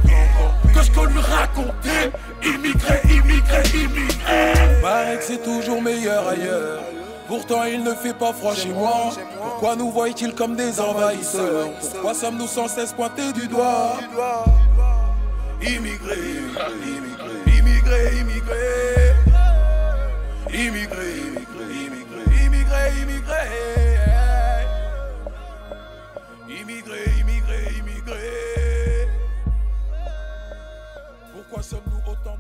que ce qu'on lui racontait. Immigré, immigré, immigré. Paraît que c'est toujours meilleur ailleurs. Pourtant il ne fait pas froid chez moi. Pourquoi nous voient-ils comme des envahisseurs? Pourquoi sommes-nous sans cesse pointés du doigt? Immigrés, immigrés, immigrés, immigrés. Immigrés, immigrés, immigrés, immigrés. Immigrés, immigrés, immigrés. Pourquoi sommes-nous autant